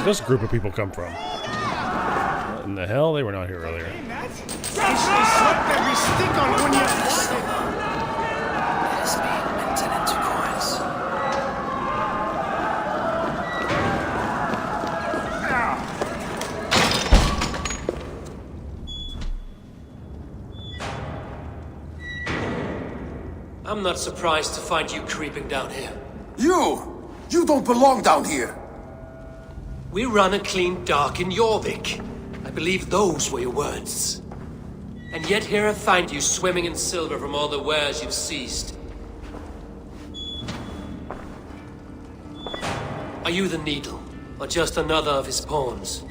did this group of people come from? What in the hell? They were not here earlier. I'm not surprised to find you creeping down here. You don't belong down here! We run a clean dock in Jorvik. I believe those were your words. And yet here I find you swimming in silver from all the wares you've seized. Are you the Needle, or just another of his pawns?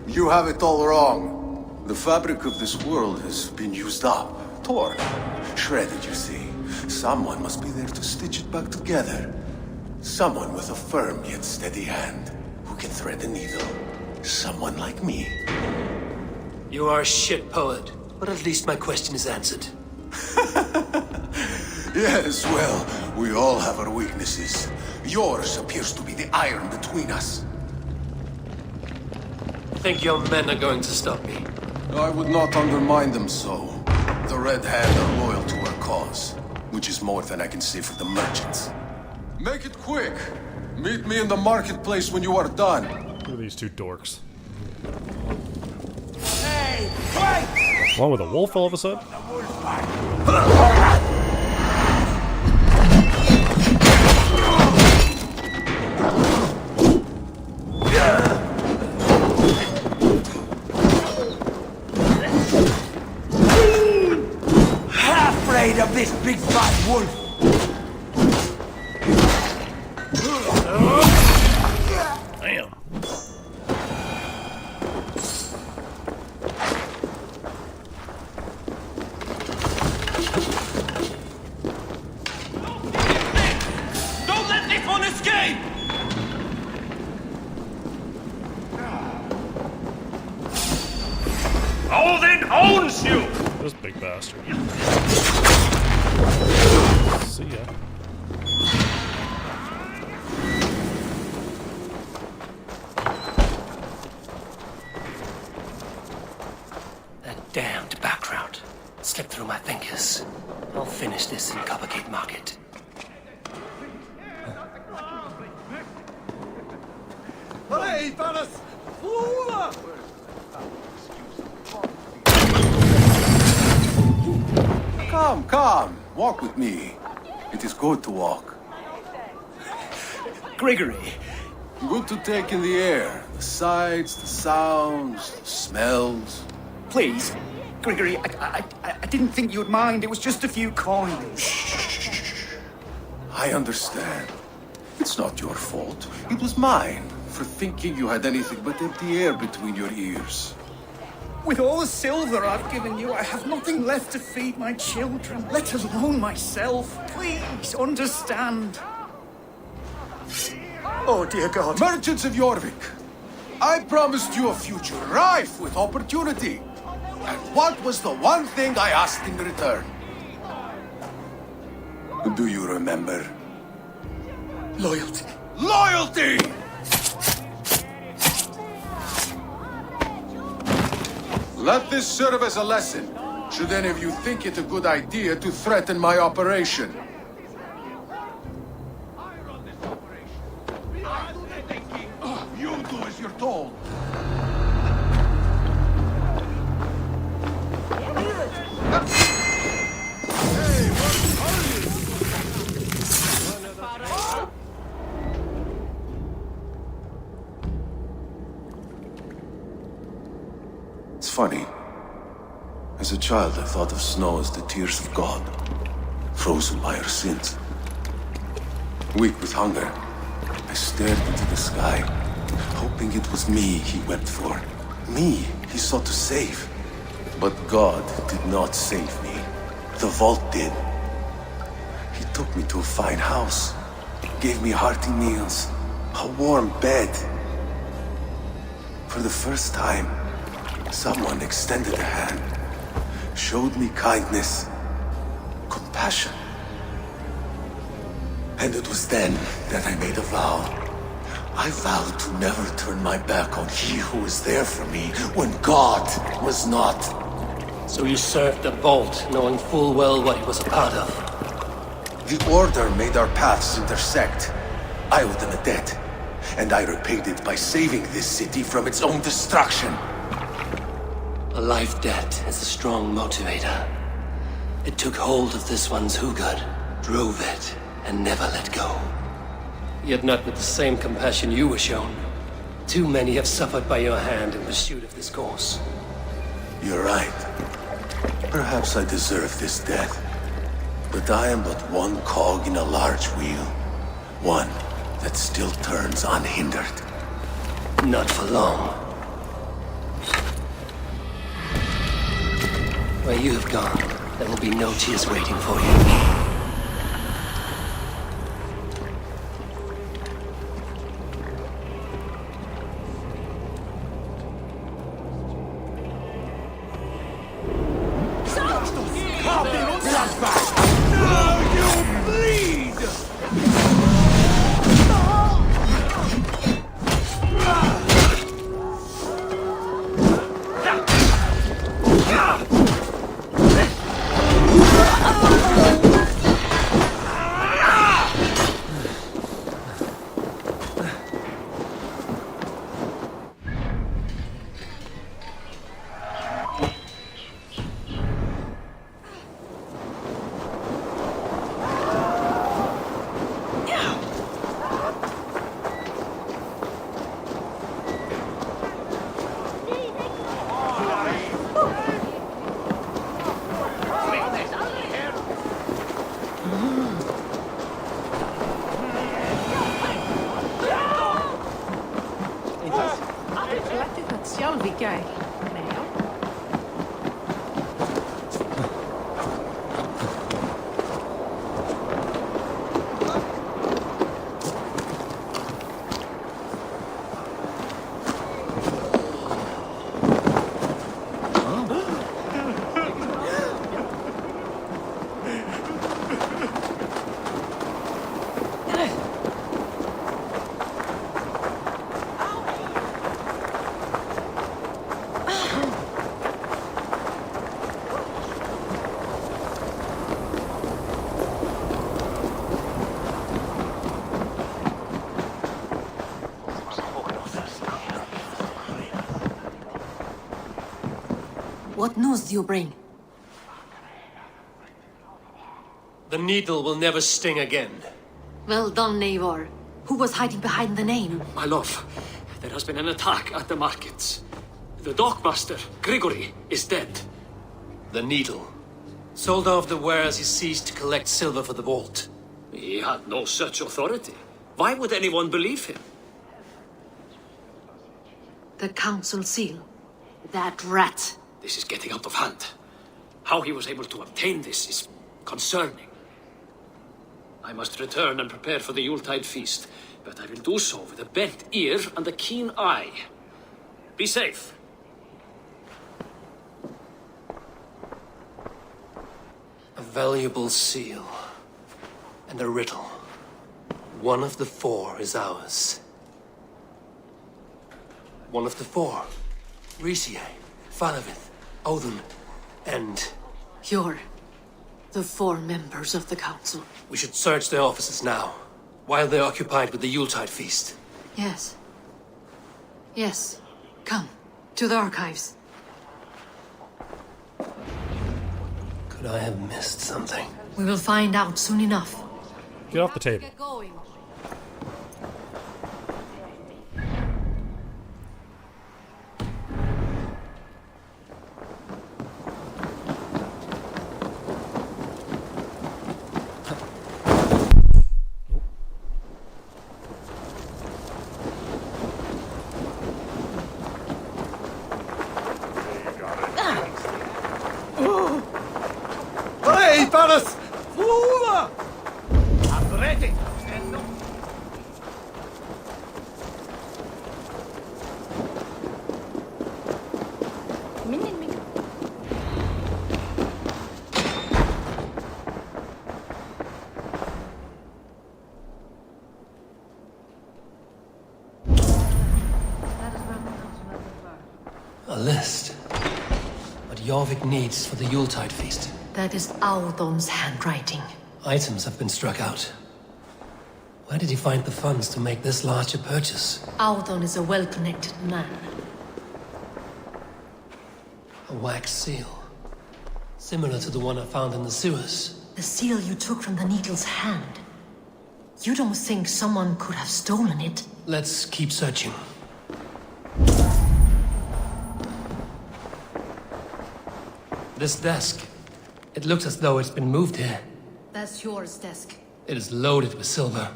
You have it all wrong. The fabric of this world has been used up, torn, shredded, you see. Someone must be there to stitch it back together. Someone with a firm yet steady hand, who can thread the needle. Someone like me. You are a shit poet, but at least my question is answered. Yes, well, we all have our weaknesses. Yours appears to be the iron between us. Think your men are going to stop me? I would not undermine them so. The Red Hand are loyal to our cause, which is more than I can say for the merchants. Make it quick! Meet me in the marketplace when you are done. Who are these two dorks? Hey, wait! Along with a wolf all of a sudden? Afraid of this big fat wolf! Damn. Don't let this one escape! Odin owns you! This big bastard. See ya. That damned background slipped through my fingers. I'll finish this in Coppergate Market. Hey, Varas! Come, walk with me. It is good to walk. Gregory! Good to take in the air. The sights, the sounds, the smells. Please, Gregory, I didn't think you'd mind. It was just a few coins. I understand. It's not your fault. It was mine for thinking you had anything but empty air between your ears. With all the silver I've given you, I have nothing left to feed my children, let alone myself. Please understand. Oh, dear God. Merchants of Jorvik, I promised you a future rife with opportunity. And what was the one thing I asked in return? Do you remember? Loyalty. Loyalty! Let this serve as a lesson, should any of you think it a good idea to threaten my operation. You do as you're told. It's funny. As a child, I thought of snow as the tears of God, frozen by our sins. Weak with hunger, I stared into the sky, hoping it was me he wept for. Me he sought to save. But God did not save me. The vault did. He took me to a fine house, gave me hearty meals, a warm bed. For the first time, someone extended a hand, showed me kindness, compassion. And it was then that I made a vow. I vowed to never turn my back on he who was there for me when God was not. So you served the Vault, knowing full well what he was a part of. The Order made our paths intersect. I owed them a debt, and I repaid it by saving this city from its own destruction. A life debt is a strong motivator. It took hold of this one's Hugad, drove it, and never let go. Yet not with the same compassion you were shown. Too many have suffered by your hand in pursuit of this course. You're right. Perhaps I deserve this death. But I am but one cog in a large wheel. One that still turns unhindered. Not for long. Where you have gone, there will be no tears waiting for you. What news do you bring? The needle will never sting again. Well done, Eivor. Who was hiding behind the name? My love, there has been an attack at the markets. The dockmaster, Grigory, is dead. The needle. Sold off the wares he seized to collect silver for the vault. He had no such authority. Why would anyone believe him? The council seal. That rat. This is getting out of hand. How he was able to obtain this is concerning. I must return and prepare for the Yuletide feast, but I will do so with a bent ear and a keen eye. Be safe. A valuable seal. And a riddle. One of the four is ours. One of the four. Risier, Faravith, Odin, and... You're the four members of the council. We should search their offices now, while they're occupied with the Yuletide feast. Yes. Yes. Come, to the archives. Could I have missed something? We will find out soon enough. Get off the table. Get going. Hey, Paris! Fula! I'm ready. A list. What Jorvik needs for the Yuletide feast. That is Audon's handwriting. Items have been struck out. Where did he find the funds to make this larger purchase? Audon is a well-connected man. A wax seal. Similar to the one I found in the sewers. The seal you took from the Needle's hand. You don't think someone could have stolen it? Let's keep searching. This desk. It looks as though it's been moved here. That's yours desk. It is loaded with silver.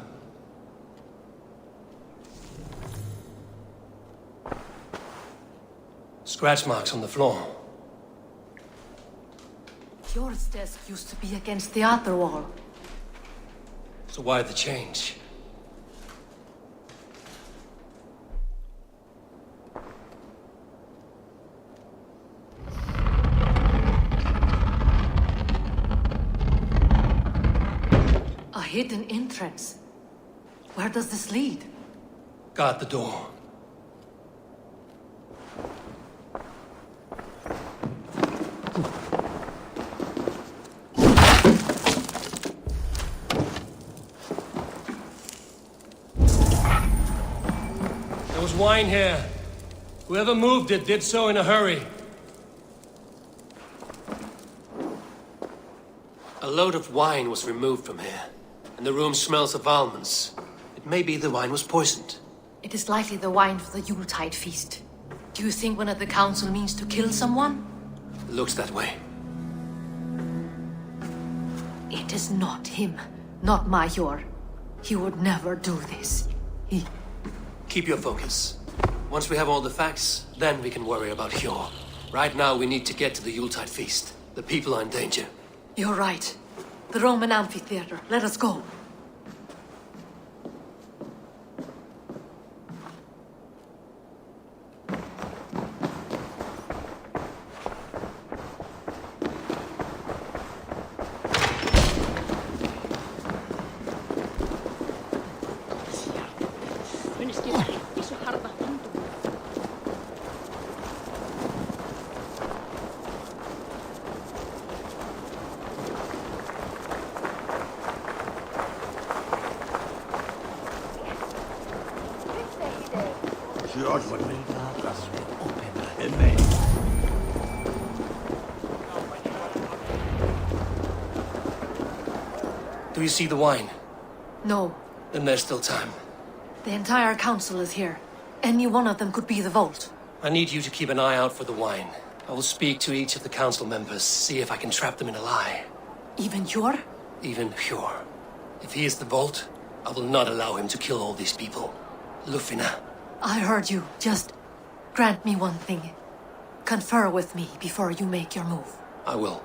Scratch marks on the floor. Yours desk used to be against the other wall. So why the change? A hidden entrance. Where does this lead? Guard the door. There was wine here. Whoever moved it did so in a hurry. A load of wine was removed from here, and the room smells of almonds. It may be the wine was poisoned. It is likely the wine for the Yuletide feast. Do you think one of the council means to kill someone? Looks that way. It is not him, not Major. He would never do this. Keep your focus. Once we have all the facts, then we can worry about Hjor. Right now, we need to get to the Yuletide feast. The people are in danger. You're right. The Roman amphitheater. Let us go. Do you see the wine? No. Then there's still time. The entire council is here. Any one of them could be the vault. I need you to keep an eye out for the wine. I will speak to each of the council members, see if I can trap them in a lie. Even Hjor? Even Hjor. If he is the vault, I will not allow him to kill all these people. Lufina. I heard you. Just grant me one thing. Confer with me before you make your move. I will.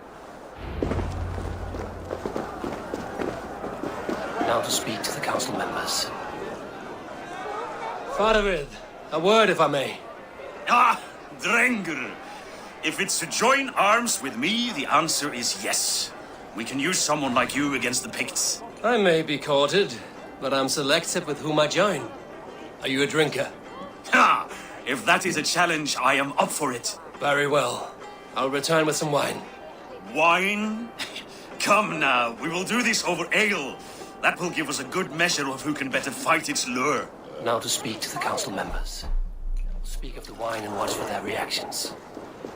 Now to speak to the council members. Faravid, a word if I may. Ah, Drengr. If it's to join arms with me, the answer is yes. We can use someone like you against the Picts. I may be courted, but I'm selective with whom I join. Are you a drinker? Ha! If that is a challenge, I am up for it. Very well. I'll return with some wine. Wine? Come now, we will do this over ale. That will give us a good measure of who can better fight its lure. Now to speak to the council members. Speak of the wine and watch for their reactions.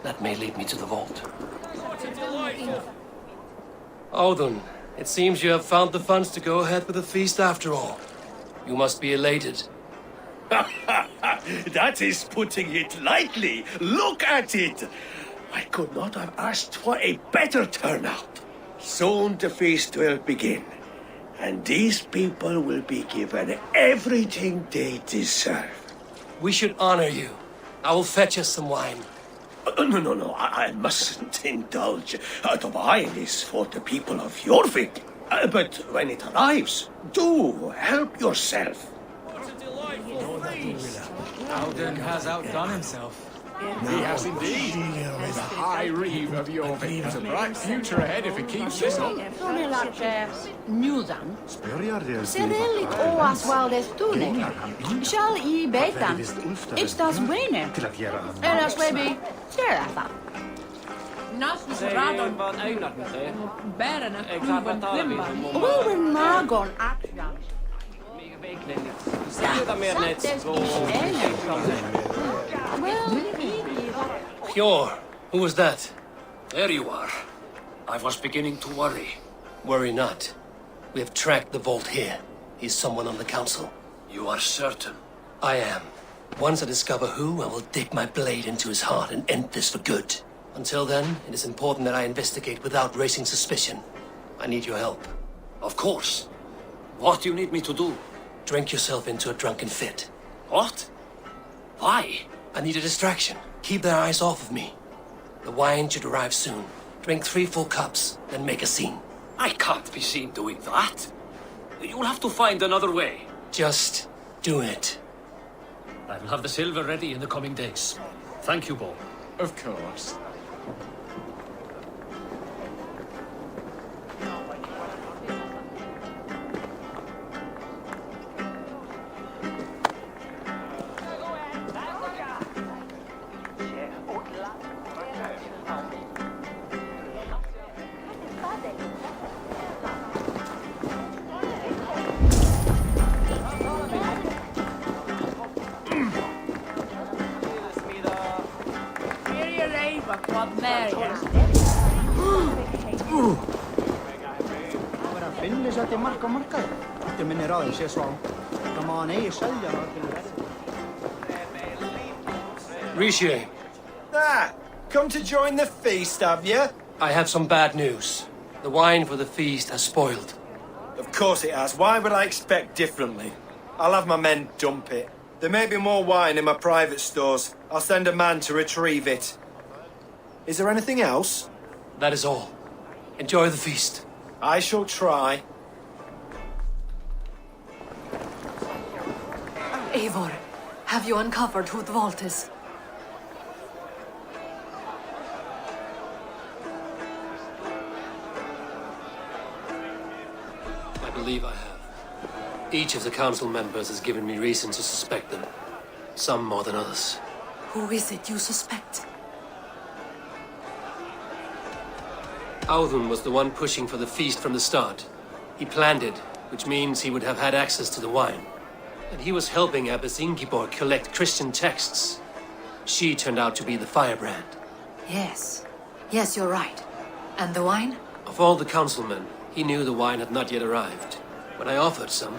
That may lead me to the vault. Odin, it seems you have found the funds to go ahead with the feast after all. You must be elated. That is putting it lightly. Look at it. I could not have asked for a better turnout. Soon the feast will begin. And these people will be given everything they deserve. We should honor you. I will fetch us some wine. No, I mustn't indulge. The wine is for the people of Jorvik. But when it arrives, do help yourself. Auden has outdone himself. He has indeed. The High Reeve of Jorvik has a bright future ahead if he keeps this up. Nudan. Serellik oas valdes tunek. Shall I betan? It's das wene. Elas webi. Serafa. Nasmus radon. Bären en proven klimma. Oven magon akjan. Hjor, who was that? There you are. I was beginning to worry. Worry not. We have tracked the vault here. He's someone on the council. You are certain? I am. Once I discover who, I will dig my blade into his heart and end this for good. Until then, it is important that I investigate without raising suspicion. I need your help. Of course. What do you need me to do? Drink yourself into a drunken fit. What? Why? I need a distraction. Keep their eyes off of me. The wine should arrive soon. Drink 3 full cups, then make a scene. I can't be seen doing that. You'll have to find another way. Just do it. I will have the silver ready in the coming days. Thank you, Bo. Of course. Riche, Ah, come to join the feast, have you? I have some bad news. The wine for the feast has spoiled. Of course it has. Why would I expect differently? I'll have my men dump it. There may be more wine in my private stores. I'll send a man to retrieve it. Is there anything else? That is all. Enjoy the feast. I shall try. Eivor, have you uncovered who the vault is? I believe I have. Each of the council members has given me reason to suspect them. Some more than others. Who is it you suspect? Audun was the one pushing for the feast from the start. He planned it, which means he would have had access to the wine. And he was helping Abbess Ingeborg collect Christian texts. She turned out to be the firebrand. Yes. Yes, you're right. And the wine? Of all the councilmen, he knew the wine had not yet arrived. When I offered some,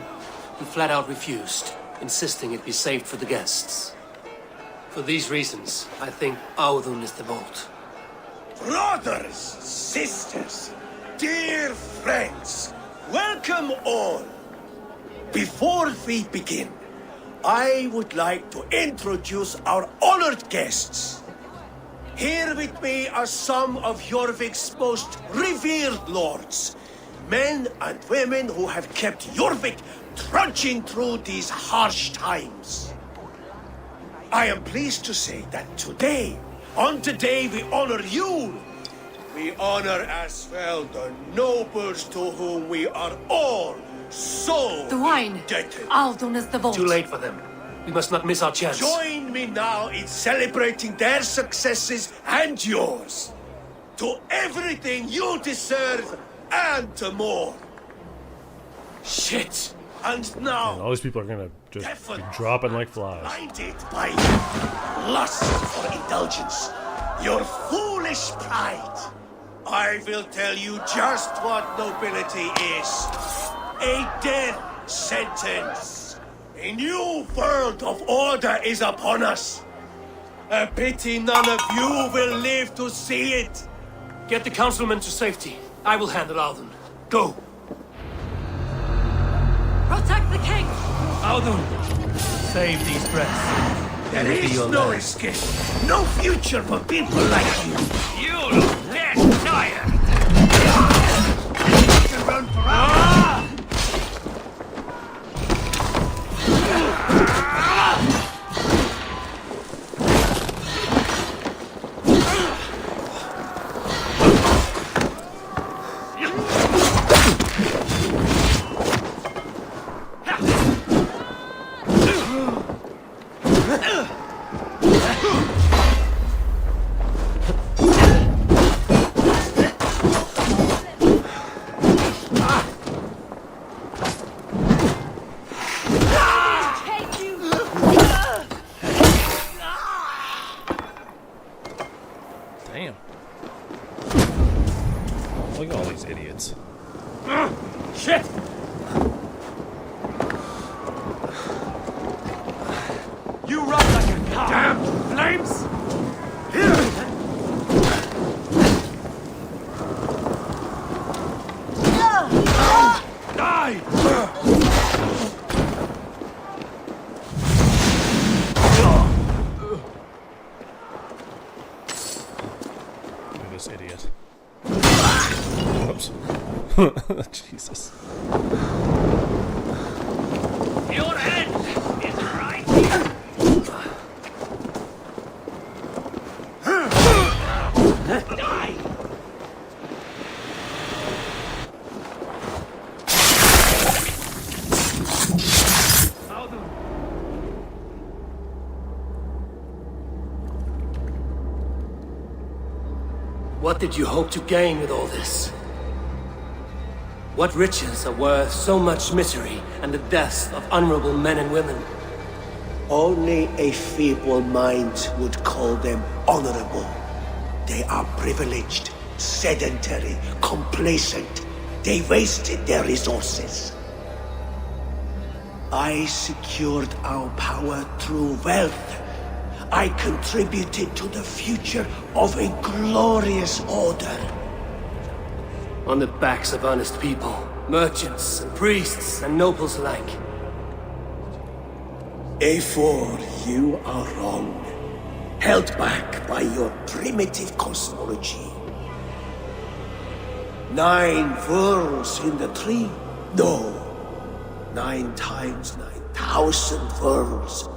he flat out refused, insisting it be saved for the guests. For these reasons, I think Audun is the vault. Brothers, sisters, dear friends, welcome all. Before we begin, I would like to introduce our honored guests. Here with me are some of Jorvik's most revered lords, men and women who have kept Jorvik trudging through these harsh times. I am pleased to say that today, on the day we honor you, we honor as well the nobles to whom we are all so The wine. indebted. Audun is the vault. Too late for them. We must not miss our chance. Join me now in celebrating their successes and yours. To everything you deserve and more. Shit! And now, And all these people are gonna just be dropping like flies. blinded by lust for indulgence, your foolish pride, I will tell you just what nobility is. A death sentence. A new world of order is upon us. A pity none of you will live to see it. Get the councilmen to safety. I will handle Audun. Go! Protect the king! Audun! Save these breaths. There It will be is your no last. escape. No future for people like you. You look dead tired. You can run forever. Damn. Look at all these idiots. Shit! You run like a cow! Damn flames! Die! Look at this idiot. Whoops. Jesus. Your end is right. Die! What did you hope to gain with all this? What riches are worth so much misery and the deaths of honorable men and women? Only a feeble mind would call them honorable. They are privileged, sedentary, complacent. They wasted their resources. I secured our power through wealth. I contributed to the future of a glorious order. On the backs of honest people, merchants and priests and nobles alike. Eivor, you are wrong. Held back by your primitive cosmology. 9 worlds in the tree? No. 9 times 9,000 worlds.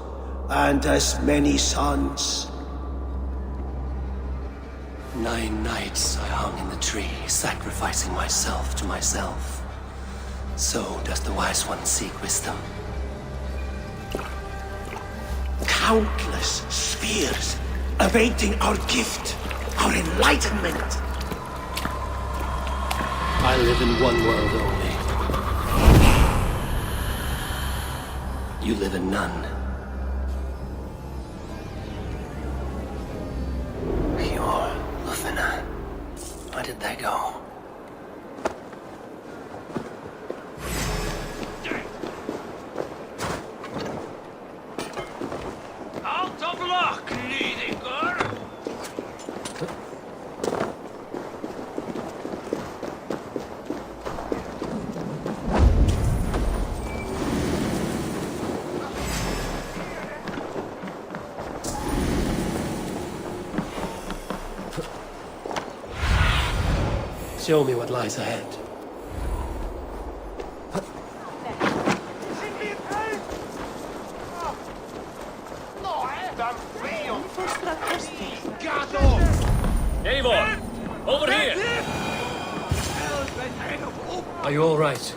And as many suns. 9 nights I hung in the tree, sacrificing myself to myself. So does the Wise One seek wisdom. Countless spheres awaiting our gift, our enlightenment. I live in one world only. You live in none. Where did they go? Out of luck, Nidinger! Show me what lies ahead. Eivor! Over here! Are you all right?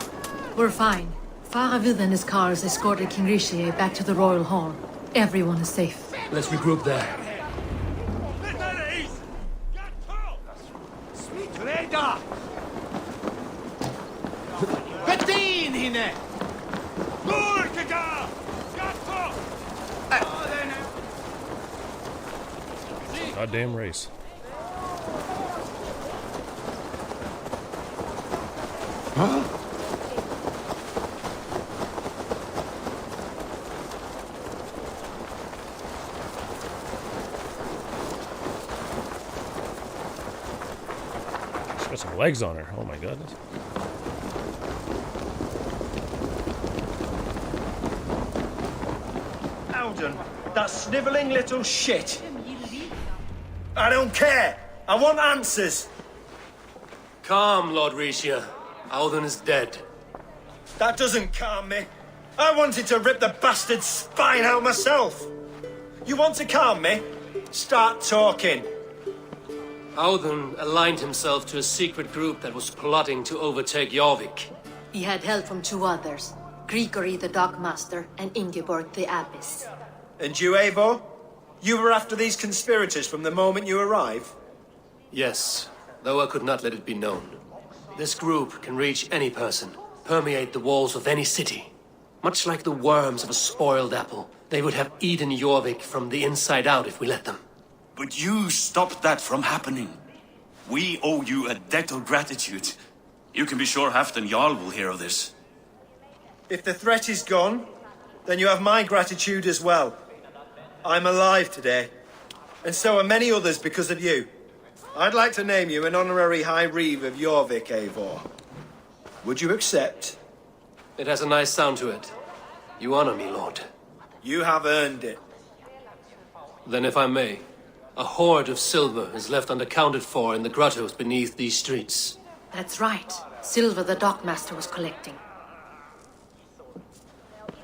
We're fine. Faravid and his cars escorted King Rishi back to the Royal Hall. Everyone is safe. Let's regroup there. Goddamn race. Huh? She's got some legs on her. Oh my goodness. Alden, that snivelling little shit. I don't care. I want answers. Calm, Lord Rishia. Alden is dead. That doesn't calm me. I wanted to rip the bastard's spine out myself. You want to calm me? Start talking. Alden aligned himself to a secret group that was plotting to overtake Jorvik. He had help from 2 others. Grigory the Dockmaster and Ingeborg the Abbess. And you, Eivor? You were after these conspirators from the moment you arrived? Yes, though I could not let it be known. This group can reach any person, permeate the walls of any city. Much like the worms of a spoiled apple, they would have eaten Jorvik from the inside out if we let them. But you stopped that from happening. We owe you a debt of gratitude. You can be sure Halfdan Jarl will hear of this. If the threat is gone, then you have my gratitude as well. I'm alive today, and so are many others because of you. I'd like to name you an honorary High Reeve of Jorvik, Eivor. Would you accept? It has a nice sound to it. You honor me, Lord. You have earned it. Then if I may, a hoard of silver is left unaccounted for in the grottos beneath these streets. That's right. Silver the dockmaster was collecting.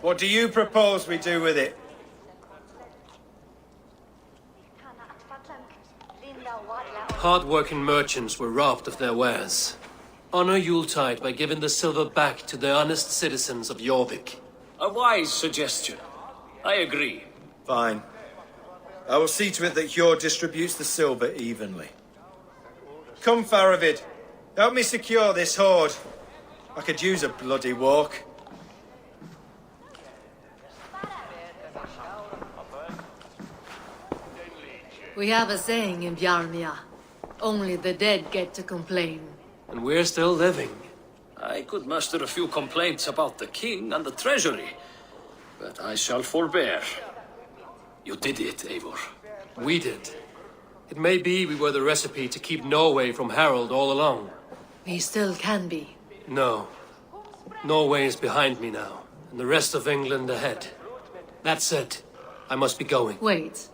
What do you propose we do with it? Hard-working merchants were robbed of their wares. Honor Yuletide by giving the silver back to the honest citizens of Jorvik. A wise suggestion. I agree. Fine. I will see to it that Hjord distributes the silver evenly. Come, Faravid. Help me secure this hoard. I could use a bloody walk. We have a saying in Bjarmia. Only the dead get to complain. And we're still living. I could muster a few complaints about the king and the treasury, but I shall forbear. You did it, Eivor. We did. It may be we were the recipe to keep Norway from Harold all along. We still can be. No. Norway is behind me now, and the rest of England ahead. That said, I must be going. Wait.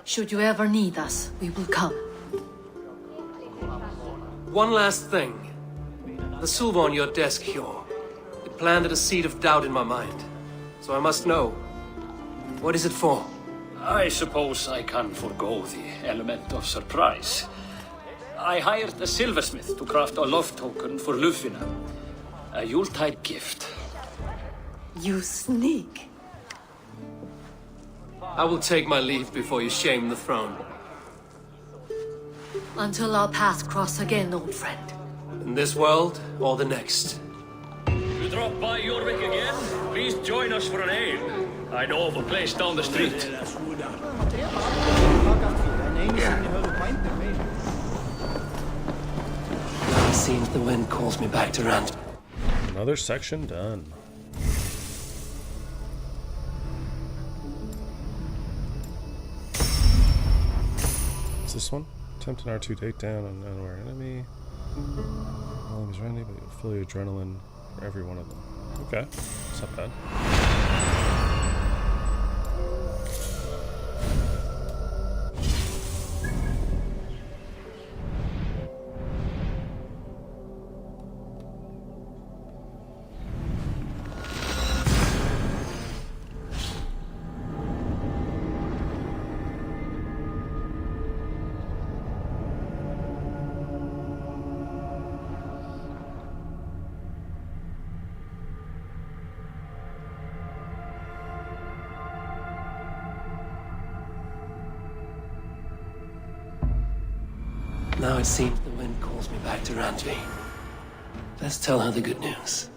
Should you ever need us, we will come. One last thing. The silver on your desk, Hjord. It planted a seed of doubt in my mind. So I must know. What is it for? I suppose I can forego the element of surprise. I hired a silversmith to craft a love token for Lufina. A Yuletide gift. You sneak. I will take my leave before you shame the throne. Until our paths cross again, old friend. In this world, or the next. You drop by Jorvik again? Please join us for an ale. I know of a place down the street. It seems the wind calls me back to Rand. Another section done. What's this one? Attempt an R2 takedown on an unaware enemy. While he's running, but you'll fill your adrenaline for every one of them. Okay, it's not bad. Now it seems the wind calls me back to Randvi. Let's tell her the good news.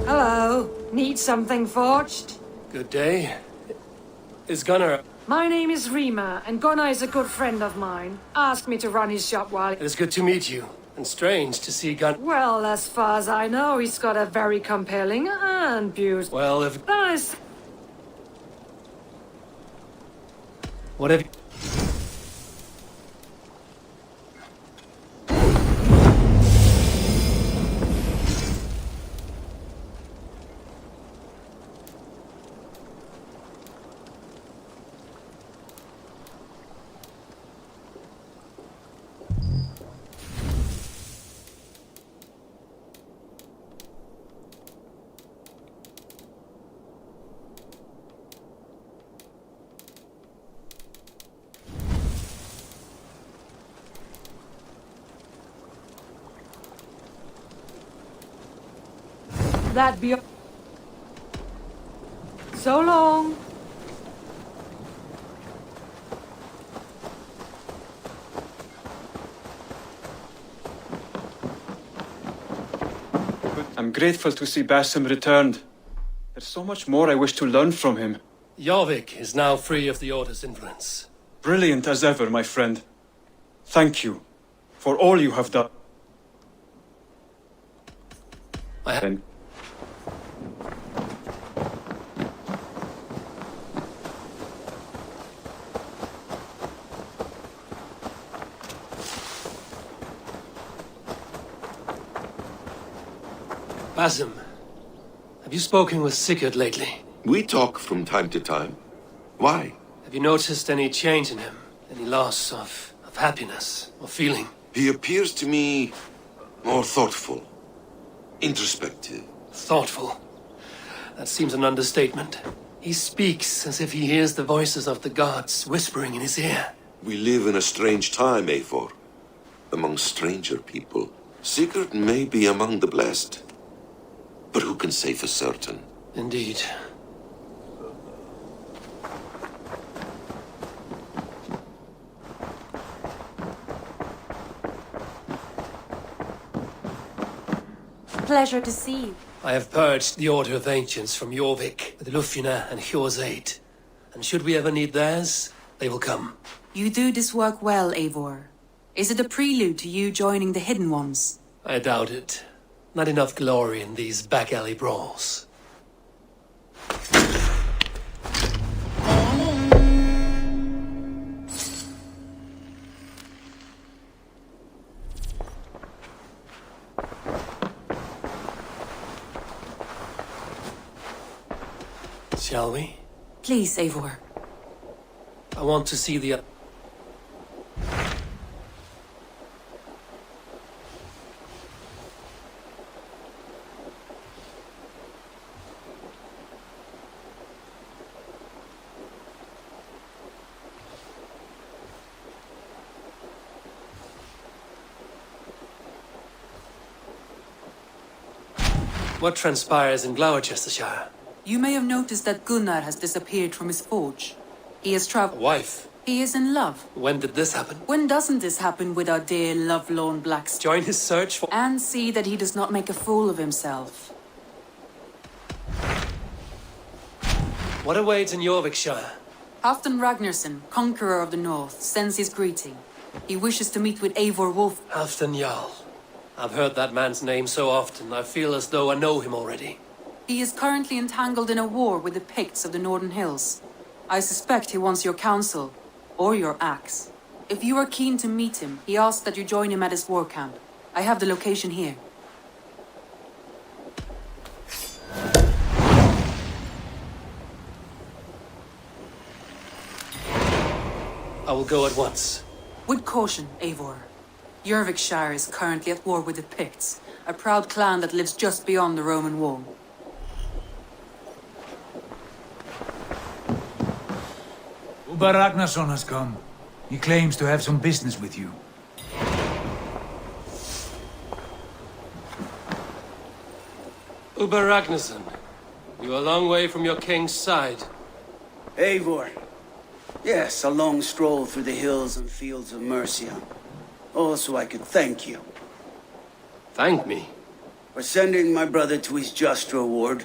Hello. Need something forged? Good day. Is Gunnar... My name is Rima, and Gunnar is a good friend of mine. Asked me to run his shop while... It is good to meet you. And strange to see Gunnar... Well, as far as I know, he's got a very compelling and beautiful... Well, if... Nice. What have you... That be... So long. I'm grateful to see Basim returned. There's so much more I wish to learn from him. Jorvik is now free of the Order's influence. Brilliant as ever, my friend. Thank you for all you have done. Basim, have you spoken with Sigurd lately? We talk from time to time. Why? Have you noticed any change in him? Any loss of happiness or feeling? He appears to me more thoughtful, introspective. Thoughtful? That seems an understatement. He speaks as if he hears the voices of the gods whispering in his ear. We live in a strange time, Eivor. Among stranger people. Sigurd may be among the blessed. But who can say for certain? Indeed. Pleasure to see you. I have purged the Order of Ancients from Jorvik with Lufina and Hjor's aid. And should we ever need theirs, they will come. You do this work well, Eivor. Is it a prelude to you joining the Hidden Ones? I doubt it. Not enough glory in these back-alley brawls. Shall we? Please, Eivor. I want to see the... What transpires in Gloucestershire? You may have noticed that Gunnar has disappeared from his forge. He has traveled... Wife? He is in love. When did this happen? When doesn't this happen with our dear lovelorn blacksmith? Join his search for... And see that he does not make a fool of himself. What awaits in Jorvikshire? Halfdan Ragnarsson, conqueror of the north, sends his greeting. He wishes to meet with Eivor Wolf. Halfdan Jarl. I've heard that man's name so often, I feel as though I know him already. He is currently entangled in a war with the Picts of the Northern Hills. I suspect he wants your counsel, or your axe. If you are keen to meet him, he asks that you join him at his war camp. I have the location here. I will go at once. With caution, Eivor. Jorvikshire is currently at war with the Picts, a proud clan that lives just beyond the Roman wall. Uber Ragnarsson has come. He claims to have some business with you. Uber Ragnarsson, you are a long way from your king's side. Eivor. Yes, a long stroll through the hills and fields of Mercia. Also, I could thank you. Thank me? For sending my brother to his just reward.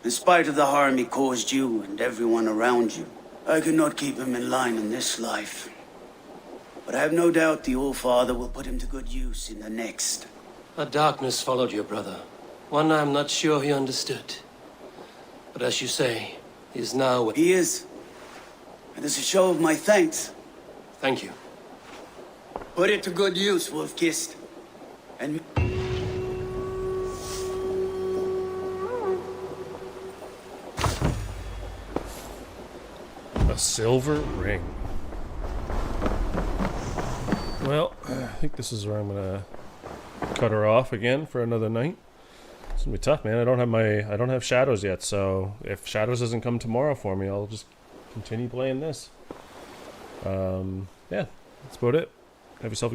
In spite of the harm he caused you and everyone around you. I could not keep him in line in this life. But I have no doubt the All Father will put him to good use in the next. A darkness followed your brother. One I'm not sure he understood. But as you say, he is now... He is. And as a show of my thanks... Thank you. Put it to good use, Wolf-Kissed. And... A silver ring. Well, I think this is where I'm gonna cut her off again for another night. It's gonna be tough, man. I don't have Shadows yet, so if Shadows doesn't come tomorrow for me, I'll just continue playing this. Yeah, that's about it. Have yourself a